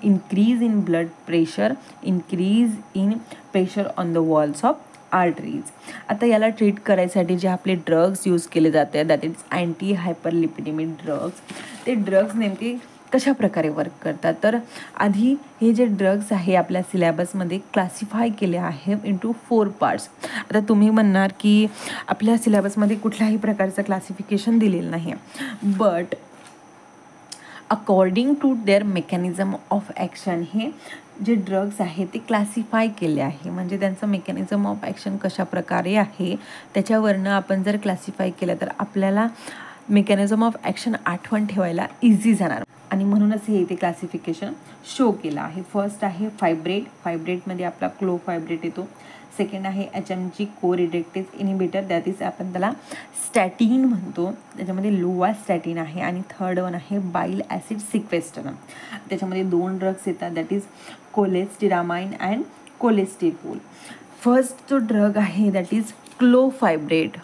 increase in blood pressure, increase in pressure on the walls of arteries. आता याला ट्रीट करायसाठी जे आपले ड्रग्स यूज केले जाते दॅट इज अँटी हायपरलिपिडेमिक ड्रग्स. ते ड्रग्स नेमके कशा प्रकारे वर्क करतात. तर आधी हे जे ड्रग्स आहे आपल्या सिलेबसमध्ये क्लासिफाय केले आहे इंटू 4 पार्ट्स. आता तुम्ही म्हणणार की आपल्या सिलेबसमध्ये कुठल्याही प्रकारचं क्लासिफिकेशन दिलेलं नाही आहे, but according to their mechanism of action हे जे ड्रग्स आहे ते क्लासिफाय केले आहे. म्हणजे त्यांचं मेकॅनिझम ऑफ ॲक्शन कशा प्रकारे आहे त्याच्यावरनं आपण जर क्लासिफाय केलं तर आपल्याला मेकॅनिझम ऑफ ॲक्शन आठवण ठेवायला इझी जाणार आणि म्हणूनच हे इथे क्लासिफिकेशन शो केलं आहे. फर्स्ट आहे फायब्रेट. फायब्रेटमध्ये आपला क्लोफायब्रेट येतो. सेकंड आहे HMG कोरिडेक्टेज इनिबिटर, दॅट इज आपण त्याला स्टॅटिन म्हणतो, त्याच्यामध्ये लोवास्टॅटिन आहे. आणि थर्ड वन आहे बाईल ॲसिड सिक्वेस्टर, त्याच्यामध्ये 2 ड्रग्स येतात, दॅट इज कोलेस्टिरामाइन अँड कोलेस्टिरोल. फर्स्ट जो ड्रग आहे दॅट इज क्लोफायब्रेट.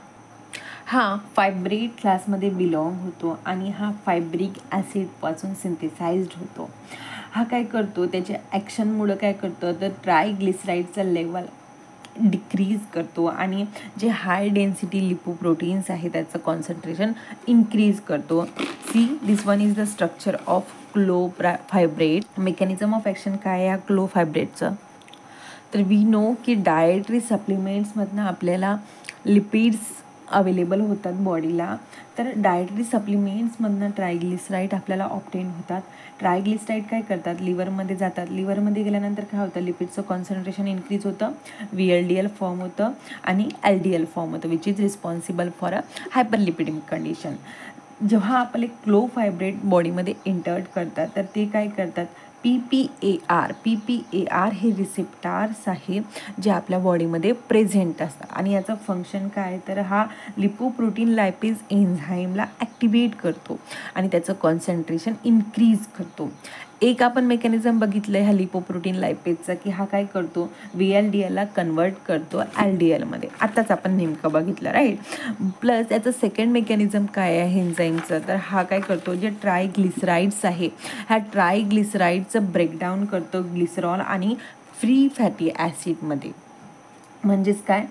हा फायब्रेट क्लासमध्ये बिलॉंग होतो आणि हा फायब्रिक ॲसिडपासून सिंथेसाइज्ड होतो. हा काय करतो, त्याच्या ॲक्शनमुळं काय करतो तर ट्रायग्लिसराईडचं लेवल डिक्रीज करतो आणि जे हाय डेन्सिटी लिपोप्रोटीन्स आहे त्याचं कॉन्सन्ट्रेशन इन्क्रीज करतो. See this one is the structure of clofibrate. Mechanism of action काय आहे ह्या क्लोफायब्रेटचं, तर वी नो की डायटरी सप्लिमेंट्समधनं आपल्याला लिपिड्स अवेलेबल होतात बॉडीला. तर डायटरी सप्लिमेंट्समधनं ट्रायग्लिसराईड आपल्याला ऑप्टेन होतात. ट्रायग्लिसराईड काय करतात, लिव्हरमध्ये जातात. लिव्हरमध्ये गेल्यानंतर काय होतं, लिपिडचं कॉन्सन्ट्रेशन इन्क्रीज होतं, VLDL फॉर्म होतं आणि LDL फॉर्म होतं, which is responsible for a hyperlipidemic condition. जेव्हा आपले क्लोफायब्रेट बॉडीमध्ये इंटर्ट करतात तर ते काय करतात, PPAR हे रिसेप्टार्स आहे जे आपल्या बॉडीमध्ये प्रेझेंट असतात आणि याचं फंक्शन काय तर हा लिपोप्रोटीन लायपेज एन्झाईमला ॲक्टिवेट करतो आणि त्याचं कॉन्सन्ट्रेशन इन्क्रीज करतो. एक आपण मेकॅनिझम बघितलं आहे ह्या लिपोप्रोटीन लायपेजचा की हा काय करतो, VLDLला कन्वर्ट करतो LDLमध्ये. आत्ताच आपण नेमकं बघितलं, राईट. प्लस याचं सेकंड मेकॅनिझम काय आहे एन्झाईमचं, तर हा काय करतो, जे ट्रायग्लिसराईड्स आहे ह्या ट्रायग्लिसराईडचं ब्रेकडाऊन करतो ग्लिसरॉल आणि फ्री फॅटी ॲसिडमध्ये. म्हणजेच काय,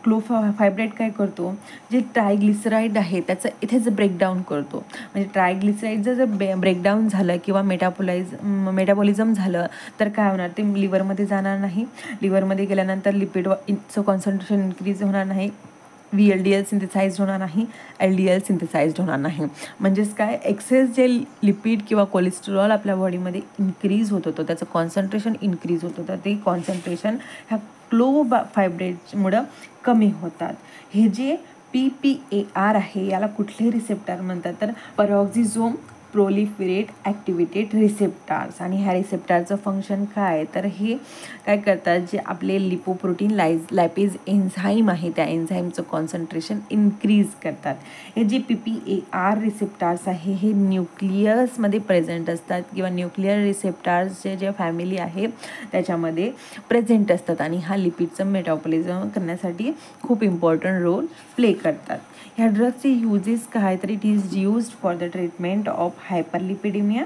क्लोफायब्रेट काय करतो, जे ट्रायग्लिसराईड आहे त्याचं इथेच ब्रेकडाऊन करतो. म्हणजे ट्रायग्लिसराईडचं जर ब्रेकडाऊन झालं किंवा मेटाबॉलिझम झालं तर काय होणार, ते लिव्हरमध्ये जाणार नाही. लिव्हरमध्ये गेल्यानंतर लिपिडचं कॉन्सन्ट्रेशन इन्क्रीज होणार नाही, VLDL सिंथेसाइज्ड होणार नाही, LDL सिंथेसाइज्ड होणार नाही. म्हणजेच काय, एक्सेस जे लिपिड किंवा कोलेस्टेरॉल आपल्या बॉडीमध्ये इन्क्रीज होत होतं त्याचं कॉन्सन्ट्रेशन इन्क्रीज होत होतं, ते कॉन्सन्ट्रेशन ह्या क्लोफायब्रेटमुळं कमी होतात. हे जे PPAR आहे याला कुठले रिसेप्टार म्हणतात तर पॅरोक्सिसोम प्रोलिफरेट ॲक्टिवेटेड रिसेप्टार्स. आणि ह्या रिसेप्टारचं फंक्शन काय तर हे काय करतात, जे आपले लिपोप्रोटीन लायपेज एन्झाईम आहे त्या एन्झाईमचं कॉन्सन्ट्रेशन इन्क्रीज करतात. हे जे PPAR रिसेप्टार्स आहे हे न्यूक्लियसमध्ये प्रेझेंट असतात किंवा न्यूक्लियर रिसेप्टार्सचे जे फॅमिली आहे त्याच्यामध्ये प्रेझेंट असतात आणि हा लिपिडचं मेटाबॉलिझम करण्यासाठी खूप इम्पॉर्टंट रोल प्ले करतात. ह्या ड्रग्सचे युजेस काय तर it is used for the treatment of hyperlipidemia,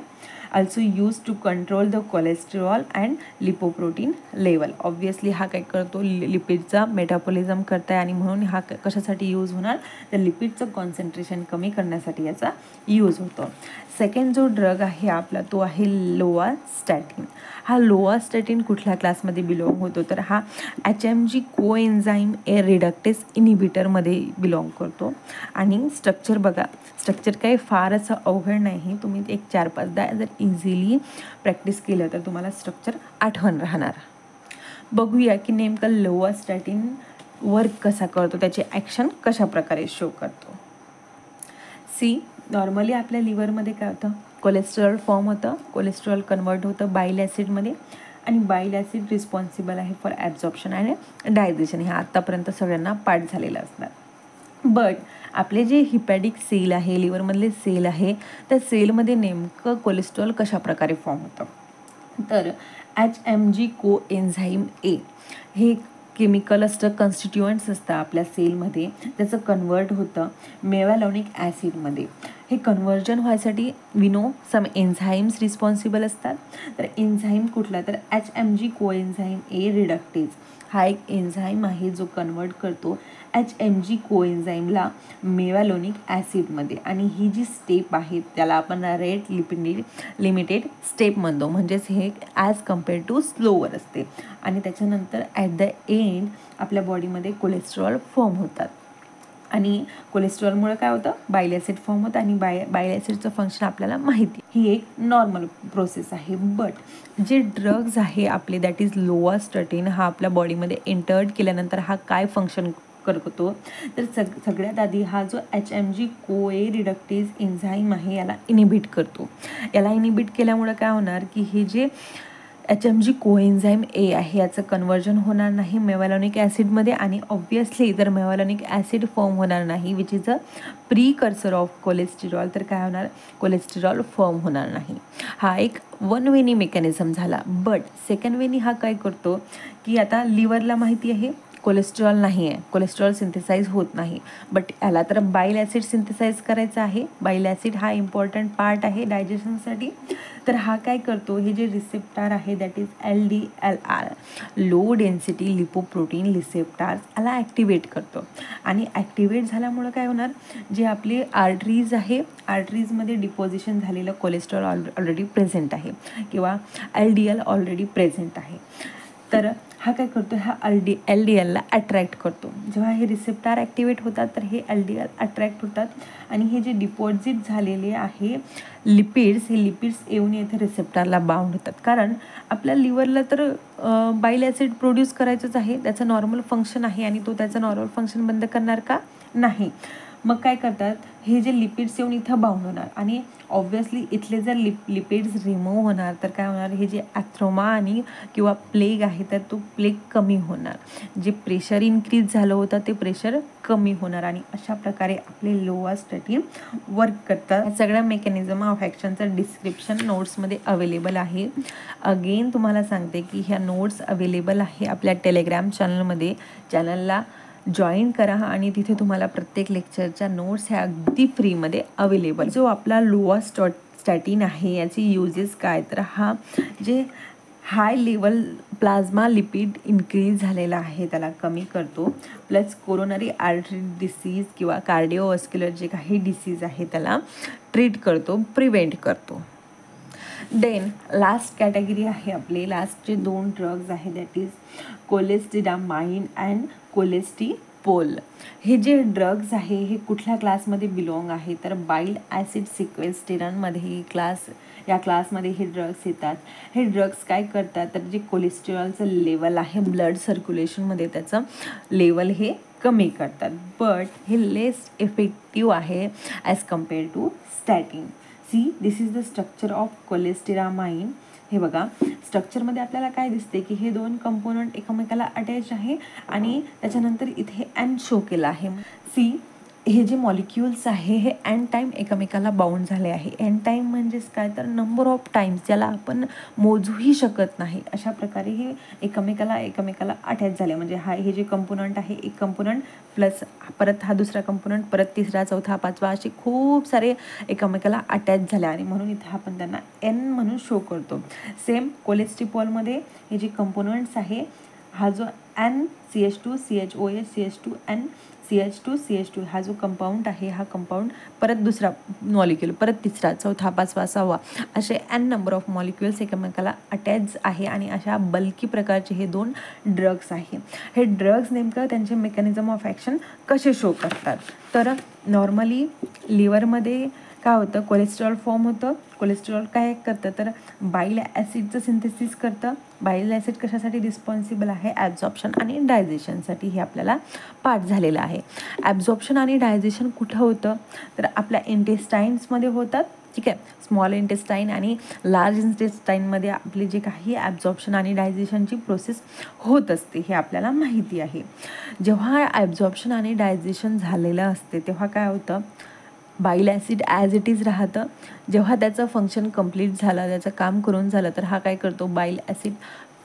also used to control the cholesterol and lipoprotein level. Obviously हा काय करतो, लिपिडचा मेटाबॉलिझम करताय आणि म्हणून हा कशासाठी यूज होणार तर लिपिडचं कॉन्सन्ट्रेशन कमी करण्यासाठी याचा यूज होतो. सेकंड जो ड्रग आहे आपला तो आहे लोवास्टॅटिन. हा लोवास्टॅटिन कुठल्या क्लासमध्ये बिलॉंग होतो तर हा HMG कोएन्झाईम रिडक्टेज इनिबिटरमध्ये बिलॉंग करतो. आणि स्ट्रक्चर बघा, स्ट्रक्चर काही फार असं अवघड नाही, तुम्ही एक 4-5दा जर इझिली प्रॅक्टिस केलं तर तुम्हाला स्ट्रक्चर आठवण राहणार. बघूया की नेमकं लोवास्टॅटिन वर्क कसा करतो, त्याचे ॲक्शन कशा प्रकारे शो करतो. सी, नॉर्मली आपल्या लिव्हरमध्ये काय होतं, कोलेस्ट्रॉल फॉर्म होतं, कोलेस्ट्रॉल कन्वर्ट होतं बाईल ॲसिडमध्ये आणि बाईल ॲसिड रिस्पॉन्सिबल आहे फॉर ॲब्झॉर्प्शन आणि डायजेशन. हे आत्तापर्यंत सगळ्यांना पाठ झालेलं असणार. बट आपले जे हिपॅटिक सेल आहे, लिव्हरमधले सेल आहे, त्या सेलमध्ये नेमकं कोलेस्ट्रॉल कशा प्रकारे फॉर्म होतं तर HMG कोएन्झाईम A हे केमिकल असतं, कन्स्टिट्युएंट्स असतं आपल्या सेलमध्ये, त्याचं कन्वर्ट होतं मेवालॉनिक ॲसिडमध्ये. हे कन्व्हर्जन व्हायसाठी we know some enzymes responsible असतात. तर एन्झाईम कुठला, तर HMG कोएन्झाईम ए रिडक्टेज हा एक एन्झाईम आहे जो कन्वर्ट करतो HMG कोएन्झाईमला मेवालोनिक ॲसिडमध्ये. आणि ही जी स्टेप आहे त्याला आपण रेट लिमिटेड स्टेप म्हणतो, म्हणजेच हे ॲज कम्पेअर टू स्लोवर असते. आणि त्याच्यानंतर ॲट द एंड आपल्या बॉडीमध्ये कोलेस्ट्रॉल फॉर्म होतात. आणि कोलेस्ट्रॉलमुळे काय होतं, बाईल ॲसिड फॉर्म होतं. आणि बाईल ॲसिडचं फंक्शन आपल्याला माहिती, ही एक नॉर्मल प्रोसेस आहे. बट जे ड्रग्ज आहे आपले, दॅट इज लोवास्टॅटिन, हा आपल्या बॉडीमध्ये एंटर्ड केल्यानंतर हा काय फंक्शन करतो, तर सगळ्यात आधी हा जो HMG कोए रिडक्टेज एन्झाईम आहे याला इनिबिट करतो. याला इनिबिट केल्यामुळे काय होणार की हे जे HMG कोएन्झाईम ए आहे याचं कन्व्हर्जन होणार नाही मेवालोनिक ॲसिडमध्ये. आणि ऑब्वियसली जर मेवालोनिक ॲसिड फॉर्म होणार नाही which is a precursor of cholesterol, तर काय होणार, कोलेस्टेरॉल फॉर्म होणार नाही. हा एक वन वेनी मेकॅनिझम झाला. बट सेकंड वेनी हा काय करतो की आता लिव्हरला माहिती आहे कोलेस्ट्रॉल नाही आहे, कोलेस्ट्रॉल सिंथेसाइज होत नाही, बट याला तर बाईल ॲसिड सिंथेसाइज करायचं आहे. बाईल ॲसिड हा इम्पॉर्टंट पार्ट आहे डायजेशनसाठी. तर हा काय करतो, हे जे रिसेप्टार आहे that is LDLR, low density lipoprotein receptors, याला ॲक्टिवेट करतो. आणि ॲक्टिवेट झाल्यामुळं काय होणार, जे आपले आर्टरीज आहे, आर्टरीजमध्ये डिपॉझिशन झालेलं कोलेस्ट्रॉल ऑलरेडी प्रेझेंट आहे किंवा LDL ऑलरेडी प्रेझेंट आहे. तर हा काय करतो, हा LDLला अट्रॅक्ट करतो. जेव्हा हे रिसेप्टार ॲक्टिवेट होतात तर हे LDL अट्रॅक्ट होतात. आणि हे जे डिपॉझिट झालेले आहे लिपिड्स, हे लिपिड्स येऊन येथे रिसेप्टारला बाउंड होतात. कारण आपल्या लिव्हरला तर बाईल ॲसिड प्रोड्यूस करायचंच आहे, त्याचं नॉर्मल फंक्शन आहे. आणि तो त्याचं नॉर्मल फंक्शन बंद करणार का, नाही. मग काय करतात, हे जे लिपिड्स येऊन इथं बाउंड होणार. आणि ऑब्व्हियसली इथले जर लिपिड्स रिमूव्ह होणार तर काय होणार, हे जे ॲथ्रोमा आणि किंवा प्लेग आहे तर तो प्लेग कमी होणार. जे प्रेशर इन्क्रीज झालं होतं ते प्रेशर कमी होणार. आणि अशा प्रकारे आपले लोवास्टॅटिन वर्क करतात. या सगळ्या मेकॅनिझम ऑफ ॲक्शनचं डिस्क्रिप्शन नोट्समध्ये अवेलेबल आहे. अगेन तुम्हाला सांगते की ह्या नोट्स अवेलेबल आहे आपल्या टेलिग्राम चॅनलमध्ये. चॅनलला जॉईन करा आणि तिथे तुम्हाला प्रत्येक लेक्चरच्या नोट्स ह्या अगदी फ्रीमध्ये अवेलेबल. जो आपला लोवास्टॅटिन आहे याची युजेस काय, तर हा जे high level plasma lipid increase झालेला आहे त्याला कमी करतो. प्लस कोरोनरी आर्टरी डिसीज किंवा कार्डिओव्हास्क्युलर जे काही डिसीज आहे त्याला ट्रीट करतो, प्रिव्हेंट करतो. देन लास्ट कॅटेगरी आहे आपले, लास्टचे 2 ड्रग्ज आहे दॅट इज कोलेस्टिडामाइन अँड कोलेस्टिपोल. हे जे ड्रग्ज आहे हे कुठल्या क्लासमध्ये बिलॉंग आहे, तर बाईल ॲसिड सिक्वेस्टेरॉनमध्ये या क्लासमध्ये हे ड्रग्स येतात. हे ड्रग्स काय करतात, तर जे कोलेस्टेरॉलचं लेवल आहे ब्लड सर्क्युलेशनमध्ये त्याचं लेवल हे कमी करतात. बट हे लेस इफेक्टिव्ह आहे as compare to statin. See this is the structure of cholestyramine. हे बघा, स्ट्रक्चरमध्ये आपल्याला काय दिसते की हे 2 कंपोनंट एकमेकाला अटॅच आहे आणि त्याच्यानंतर इथे एन शो केला आहे. सी हे जे मॉलिक्युल्स आहे हे एन टाईम एकमेकाला बाउंड झाले आहे. एन टाईम म्हणजेच काय, तर नंबर ऑफ टाईम्स, ज्याला आपण मोजूही शकत नाही अशा प्रकारे हे एकमेकाला अटॅच झाले. म्हणजे हे जे कंपोनंट आहे एक कंपोनंट प्लस परत हा दुसरा कंपोनंट, परत तिसरा, चौथा, पाचवा, असे खूप सारे एकमेकाला अटॅच झाले आणि म्हणून इथे आपण त्यांना एन म्हणून शो करतो. सेम कोलेस्टिपॉलमध्ये हे जे कंपोनंट्स आहे, हा जो NCH2 CHOH CH2 N CH2 CH2 हा जो कंपाऊंड आहे, हा कंपाऊंड परत दुसरा मॉलिक्यूल, परत तिसरा, चौथा, पाचवा, सहावा, असे N नंबर ऑफ मॉलिक्युल्स एकमेकाला अटॅच आहे. आणि अशा बल्की प्रकारचे हे 2 ड्रग्स आहे. हे ड्रग्स नेमकं त्यांचे मेकॅनिझम ऑफ ॲक्शन कसे शो करतात, तर नॉर्मली लिव्हरमध्ये काय होतं, कोलेस्ट्रॉल फॉर्म होतं. कोलेस्ट्रॉल काय करतं, तर बाईल ॲसिडचं सिंथेसिस करतं. बाईल ॲसिड कशासाठी रिस्पॉन्सिबल आहे, ॲब्झॉर्प्शन आणि डायजेशनसाठी. हे आपल्याला पाठ झालेलं आहे. ॲब्झॉर्प्शन आणि डायजेशन कुठं होतं, तर आपल्या इंटेस्टाईन्समध्ये होतात. ठीक आहे, स्मॉल इंटेस्टाईन आणि लार्ज इंटेस्टाईनमध्ये आपले जे काही ॲब्झॉर्प्शन आणि डायजेशनची प्रोसेस होत असते हे आपल्याला माहिती आहे. जेव्हा ॲब्झॉर्प्शन आणि डायजेशन झालेलं असते तेव्हा काय होतं, बाईल ॲसिड ॲज इट इज राहतं. जेव्हा त्याचं फंक्शन कंप्लीट झालं, त्याचं काम करून झालं, तर हा काय करतो, बाईल ॲसिड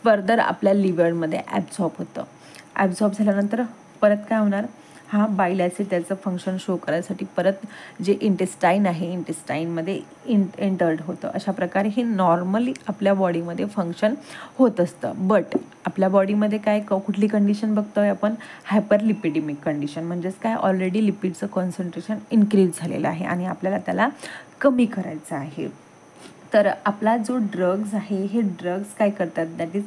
फर्दर आपल्या लिव्हरमध्ये ॲब्झॉर्ब होतं. ॲब्झॉर्ब झाल्यानंतर परत काय होणार, हा बाईल ॲसिड त्याचं फंक्शन शो करायसाठी परत जे इंटेस्टाईन आहे इंटेस्टाईनमध्ये एंटर्ड होतं. अशा प्रकारे हे नॉर्मली आपल्या बॉडीमध्ये फंक्शन होत असतं. बट आपल्या बॉडीमध्ये काय कुठली कंडिशन बघतोय आपण, हायपरलिपिडेमिक कंडिशन. म्हणजेच काय, ऑलरेडी लिपिडचं कॉन्सन्ट्रेशन इन्क्रीज झालेलं आहे आणि आपल्याला त्याला कमी करायचं आहे. तर आपला जो ड्रग्ज आहे हे ड्रग्ज काय करतात, दॅट इज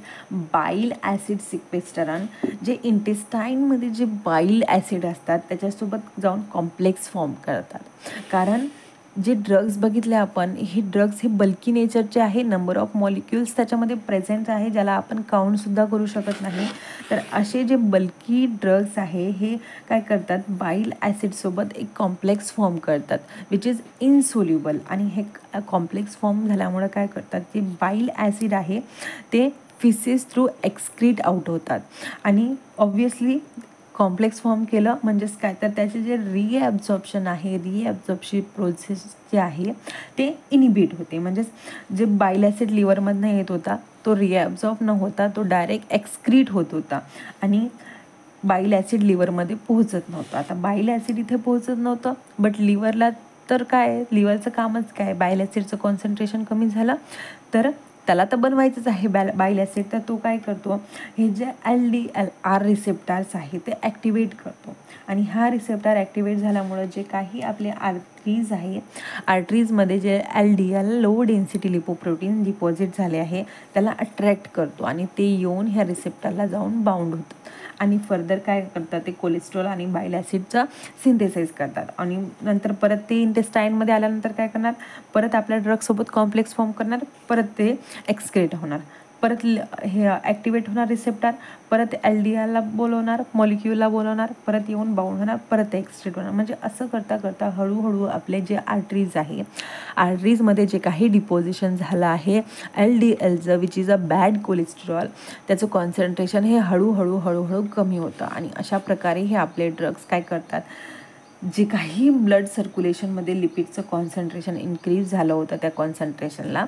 बाईल ॲसिड सिक्वेस्टरन. जे इंटेस्टाईनमध्ये जे बाईल ॲसिड असतात त्याच्यासोबत जाऊन कॉम्प्लेक्स फॉर्म करतात. कारण जे ड्रग्ज बघितले आपण, हे ड्रग्ज हे बल्की नेचरचे आहे. नंबर ऑफ मॉलिक्युल्स त्याच्यामध्ये प्रेझेंट आहे ज्याला आपण काउंटसुद्धा करू शकत नाही. तर असे जे बल्की ड्रग्ज आहे हे काय करतात, बाईल ॲसिडसोबत एक कॉम्प्लेक्स फॉर्म करतात विच इज इनसोल्युबल. आणि हे कॉम्प्लेक्स फॉर्म झाल्यामुळे काय करतात, जे बाईल ॲसिड आहे ते फिसेस थ्रू एक्सक्रीट आउट होतात. आणि ऑब्वियसली कॉम्प्लेक्स फॉर्म केलं म्हणजेच काय, तर त्याचे जे रिॲब्झॉर्प्शन आहे, रिॲब्झॉर्प्शन प्रोसेस जे आहे ते इनिबिट होते. म्हणजेच जे बाईल ॲसिड लिव्हरमधनं येत होता तो रिॲब्झॉर्ब न होता तो डायरेक्ट एक्सक्रीट होत होता आणि बाईल ॲसिड लिव्हरमध्ये पोहोचत नव्हतं. आता बाईल ॲसिड इथे पोहोचत नव्हतं, बट लिव्हरला तर काय, लिव्हरचं कामच काय, बाईल ॲसिडचं कॉन्सन्ट्रेशन कमी झालं तर त्याला तर बनवायचंच आहे बाईल ॲसिड. तर तो काय करतो, हे जे LDLR रिसेप्टार्स आहे ते ॲक्टिवेट करतो. आणि हा रिसेप्टार ॲक्टिवेट झाल्यामुळं जे काही आपले आर्टरीज आहे, आर्टरीजमध्ये जे LDL low density lipoprotein deposit झाले आहे त्याला अट्रॅक्ट करतो आणि ते येऊन ह्या रिसेप्टरला जाऊन बाउंड होतात आणि फर्दर काय करतात, ते कोलेस्ट्रॉल आणि बाईल ॲसिडचं सिंथेसाइज करतात. आणि नंतर परत ते इंटेस्टाईनमध्ये आल्यानंतर काय करणार, परत आपल्या ड्रगसोबत कॉम्प्लेक्स फॉर्म करणार, परत ते एक्सक्रीट होणार, परत हे ॲक्टिवेट होणार रिसेप्टर, परत LDLला बोलवणार, मॉलिक्यूलला बोलवणार, परत येऊन बाउंड होणार, परत एक्सक्रीट होणार. म्हणजे असं करता करता हळूहळू आपले जे आर्टरीज आहे, आर्टरीजमध्ये जे काही डिपॉझिशन झालं आहे LDLचं which is a bad cholesterol, त्याचं कॉन्सन्ट्रेशन हे हळूहळू कमी होतं. आणि अशा प्रकारे हे आपले ड्रग्स काय करतात, जे काही ब्लड सर्क्युलेशनमध्ये लिपिडचं कॉन्सन्ट्रेशन इन्क्रीज झालं होतं त्या कॉन्सन्ट्रेशनला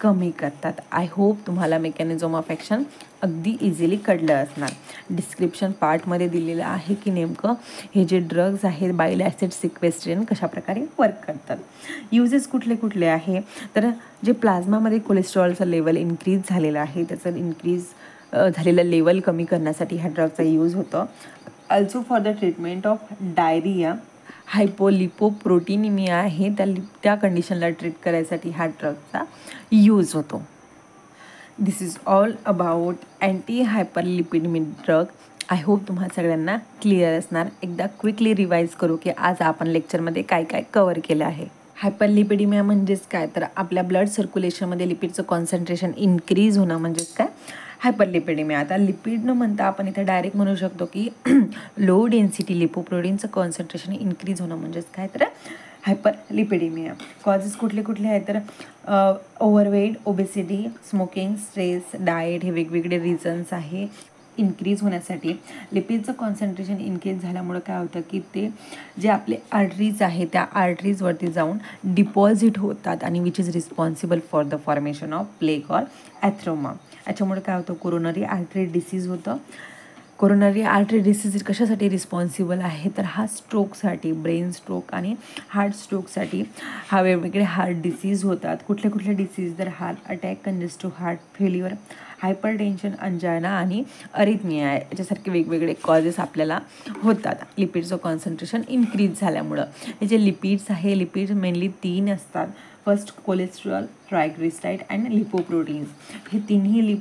कमी करतात. आय होप तुम्हाला मेकॅनिझम ऑफ ॲक्शन अगदी इझिली कळलं असणार. डिस्क्रिप्शन पार्टमध्ये दिलेलं आहे की नेमकं हे जे ड्रग्ज आहेत बाईल ॲसिड सिक्वेस्ट्रेन कशाप्रकारे वर्क करतात. युजेस कुठले कुठले आहे, तर जे प्लाझ्मामध्ये कोलेस्ट्रॉलचं लेवल इन्क्रीज झालेलं आहे त्याचं इन्क्रीज झालेलं लेवल कमी करण्यासाठी ह्या ड्रगचा यूज होतो. Also for the treatment of diarrhoea, hypolipoproteinemia आहे त्या कंडिशनला ट्रीट करायसाठी हा ड्रगचा यूज होतो. This is all about anti hyperlipidemic drug. I hope तुम्हाला सगळ्यांना क्लिअर असणार. एकदा क्विकली रिवाईज करू की आज आपण लेक्चरमध्ये काय काय कवर केलं आहे. हायपरलिपिडेमिया म्हणजेच काय, तर आपल्या ब्लड सर्क्युलेशनमध्ये लिपिडचं कॉन्सन्ट्रेशन इन्क्रीज होणं म्हणजेच काय, हायपरलिपिडेमिया. आता लिपिड न म्हणता आपण इथे डायरेक्ट म्हणू शकतो की लो डेन्सिटी लिपोप्रोटीनचं कॉन्सन्ट्रेशन इन्क्रीज होणं म्हणजेच काय, तर हायपरलिपिडेमिया. कॉजेस कुठले कुठले आहेत, तर overweight, obesity, smoking, stress, diet हे वेगवेगळे रिझन्स आहे इन्क्रीज होण्यासाठी. लिपिडचं कॉन्सन्ट्रेशन इन्क्रीज झाल्यामुळं काय होतं की ते जे आपले आर्टरीज आहे त्या आर्टरीजवरती जाऊन डिपॉझिट होतात आणि which is responsible for the formation of plaque or atheroma. याच्यामुळे काय होतं, कोरोनरी आर्टरी डिसीज होतं. कोरोनरी आर्टरी डिसीज कशासाठी रिस्पॉन्सिबल आहे, तर हा स्ट्रोकसाठी, ब्रेन स्ट्रोक आणि हार्ट स्ट्रोकसाठी हा वेगवेगळे हार्ट डिसीज होतात. कुठले कुठले डिसीज, तर heart attack, congestive heart failure, hypertension, angina आणि अरिथमिया याच्यासारखे वेगवेगळे कॉजेस आपल्याला होतात लिपिडचं कॉन्सन्ट्रेशन इन्क्रीज झाल्यामुळं. हे जे लिपिड्स आहे, लिपिड्स मेनली 3 असतात. First cholesterol, triglyceride and lipoproteins. हे तिन्ही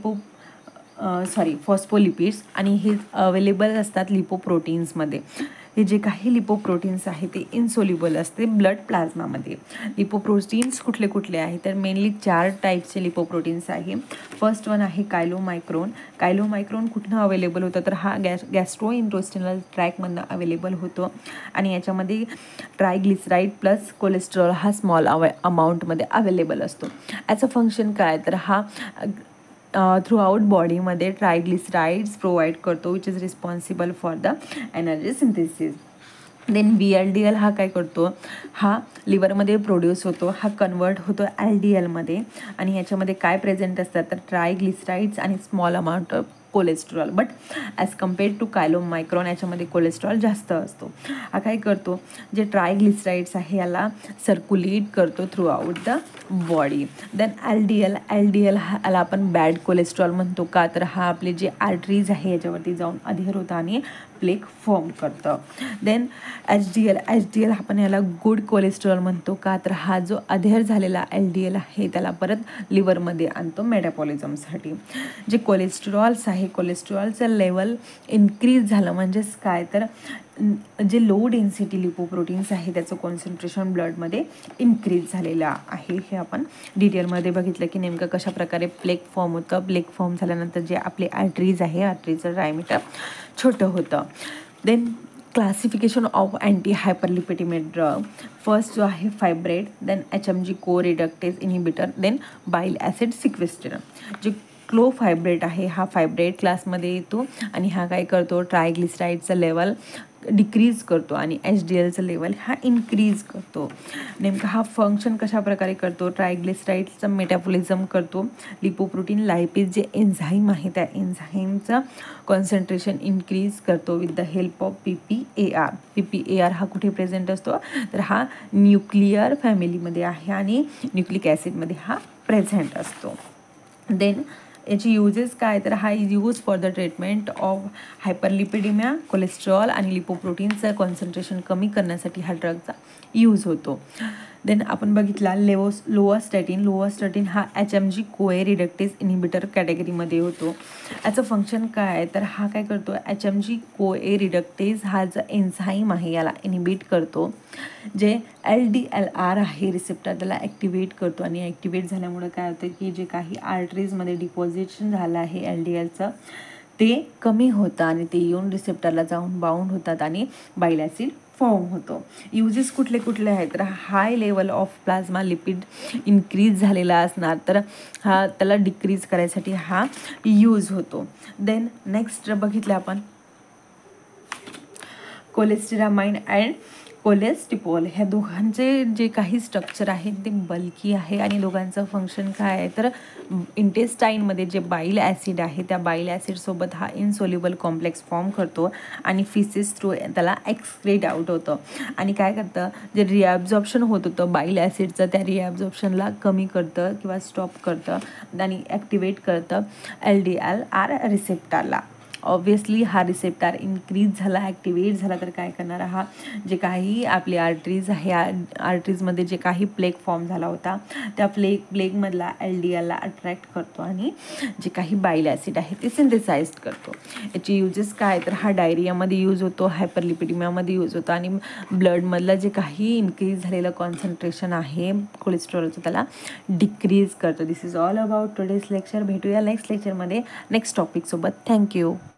फॉस्फोलिपिड्स आणि हे अवेलेबल असतात लिपोप्रोटीन्समध्ये. हे जे काही लिपोप्रोटीन्स आहे ते इनसोल्युबल असते ब्लड प्लाझ्मामध्ये. लिपोप्रोटीन्स कुठले कुठले आहे, तर मेनली 4 टाईपचे लिपोप्रोटीन्स आहे. फर्स्ट वन आहे कायलोमायक्रोन. कायलोमायक्रोन कुठनं अवेलेबल होतं, तर हा गॅस्ट्रोइंटेस्टिनल ट्रॅकमधनं अवेलेबल होतो आणि याच्यामध्ये ट्रायग्लिसराईड प्लस कोलेस्ट्रॉल हा स्मॉल अमाऊंटमध्ये अवेलेबल असतो. याचं फंक्शन काय, तर हा थ्रू आउट बॉडीमध्ये ट्रायग्लिसराइड्स प्रोव्हाइड करतो which is responsible for the energy synthesis. Then VLDL हा काय करतो, हा लिव्हरमध्ये प्रोड्यूस होतो, हा कन्वर्ट होतो LDLमध्ये आणि याच्यामध्ये काय प्रेझेंट असतात, तर ट्रायग्लिसराइड्स आणि small amount of cholesterol, but as compared to chylomicron याच्यामध्ये कोलेस्ट्रॉल जास्त असतो. हा काय करतो, जे ट्रायग्लिसराईड्स आहे याला सर्क्युलेट करतो throughout the body. Then LDL ह्याला आपण बॅड कोलेस्ट्रॉल म्हणतो. का तर हा आपले जे आर्टरीज आहे याच्यावरती जाऊन अधेर होतं आणि प्लेक फॉर्म करतं. देन HDL आपण याला गुड कोलेस्ट्रॉल म्हणतो. का तर हा जो अधेर झालेला LDL आहे त्याला परत लिव्हरमध्ये आणतो मेटाबॉलिझमसाठी. जे कोलेस्ट्रॉल्स आहे, कोलेस्ट्रॉलचं लेवल इन्क्रीज झालं म्हणजेच काय तर जे लो डेन्सिटी लिपोप्रोटीन्स आहे त्याचं कॉन्सन्ट्रेशन ब्लडमध्ये इन्क्रीज झालेलं आहे. हे आपण डिटेलमध्ये बघितलं की नेमकं कशा प्रकारे प्लेक फॉर्म होतं. प्लेक फॉर्म झाल्यानंतर जे आपले आर्टरीज आहे, आर्टरीचं डायमीटर छोटं होतं. Then classification of anti hyperlipidemic drug. First जो आहे fibrate, then HMG co reductase inhibitor, then bile acid sequestrant. जे क्लोफायब्रेट आहे हा फायब्रेट क्लासमध्ये येतो आणि हा काय करतो, ट्रायग्लिसराईडचं लेवल डिक्रीज करतो आणि HDLचं लेवल हा इन्क्रीज करतो. नेमका हा फंक्शन कशा प्रकारे करतो, ट्रायग्लिसराईडचं मेटाबॉलिझम करतो. लिपोप्रोटीन लायपेज जे एन्झाईम आहे त्या एन्झाईमचं कॉन्सन्ट्रेशन इन्क्रीज करतो with the help of PPAR. PPAR हा कुठे प्रेझेंट असतो, तर हा न्यूक्लिअर फॅमिलीमध्ये आहे आणि न्यूक्लिक ॲसिडमध्ये हा प्रेझेंट असतो. देन याची युजेस काय, तर हा use for the treatment of hyperlipidemia, cholesterol आणि लिपोप्रोटीनचं कॉन्सन्ट्रेशन कमी करण्यासाठी हा ड्रगचा यूज होतो. देन आपण बघितला लोअस्टॅटिन हा HMG कोए रिडक्टेज इनिबिटर कॅटेगरीमध्ये होतो. याचं फंक्शन काय आहे, तर हा काय करतो, HMG कोए रिडक्टेज हा जो एन्झाईम आहे याला इनिबिट करतो. जे LDLR आहे रिसेप्टर त्याला ॲक्टिवेट करतो आणि ॲक्टिवेट झाल्यामुळे काय होतं की जे काही आर्टरीजमध्ये डिपॉझिशन झालं आहे LDLचं ते कमी होतं आणि ते येऊन रिसेप्टरला जाऊन बाउंड होतात आणि बाईल ॲसिड फॉर्म होतो. युजेस कुठले कुठले आहेत, तर high level of plasma lipid increase झालेला असणार तर हा त्याला डिक्रीज करायसाठी हा यूज होतो. देन नेक्स्ट बघितलं आपण कोलेस्टेरामाइन अँड कोलेस्टिपॉल. ह्या दोघांचे जे काही स्ट्रक्चर आहे ते बल्की आहे आणि दोघांचं फंक्शन काय आहे, तर इंटेस्टाईनमध्ये जे बाईल ॲसिड आहे त्या बाईल ॲसिडसोबत हा इनसोल्युबल कॉम्प्लेक्स फॉर्म करतो आणि फिसिस थ्रू त्याला एक्सक्रीट आउट होतं आणि काय करतं, जे रिॲब्झॉर्प्शन होत होतं बाईल ॲसिडचं त्या रिॲब्झॉर्प्शनला कमी करतं किंवा स्टॉप करतं आणि ॲक्टिवेट करतं LDLR रिसेप्टरला. ऑब्वियसली हा रिसेप्टर इन्क्रीज झाला, ॲक्टिवेट झाला तर काय करणार, हा जे काही आपले आर्टरीज आहे आर्टरीजमध्ये जे काही प्लेग फॉर्म झाला होता त्या प्लेगमधला LDLला अट्रॅक्ट करतो आणि जे काही बाईल ॲसिड आहे ते सिंथेसाइज करतो. याचे युजेस काय, तर हा डायरियामध्ये यूज होतो, हायपरलिपिडेमियामध्ये यूज होतो आणि ब्लडमधलं जे काही इन्क्रीज झालेलं कॉन्सन्ट्रेशन आहे कोलेस्ट्रॉलचं त्याला डिक्रीज करतो. This is all about today's lecture. भेटूया नेक्स्ट लेक्चरमध्ये नेक्स्ट टॉपिकसोबत. थँक्यू.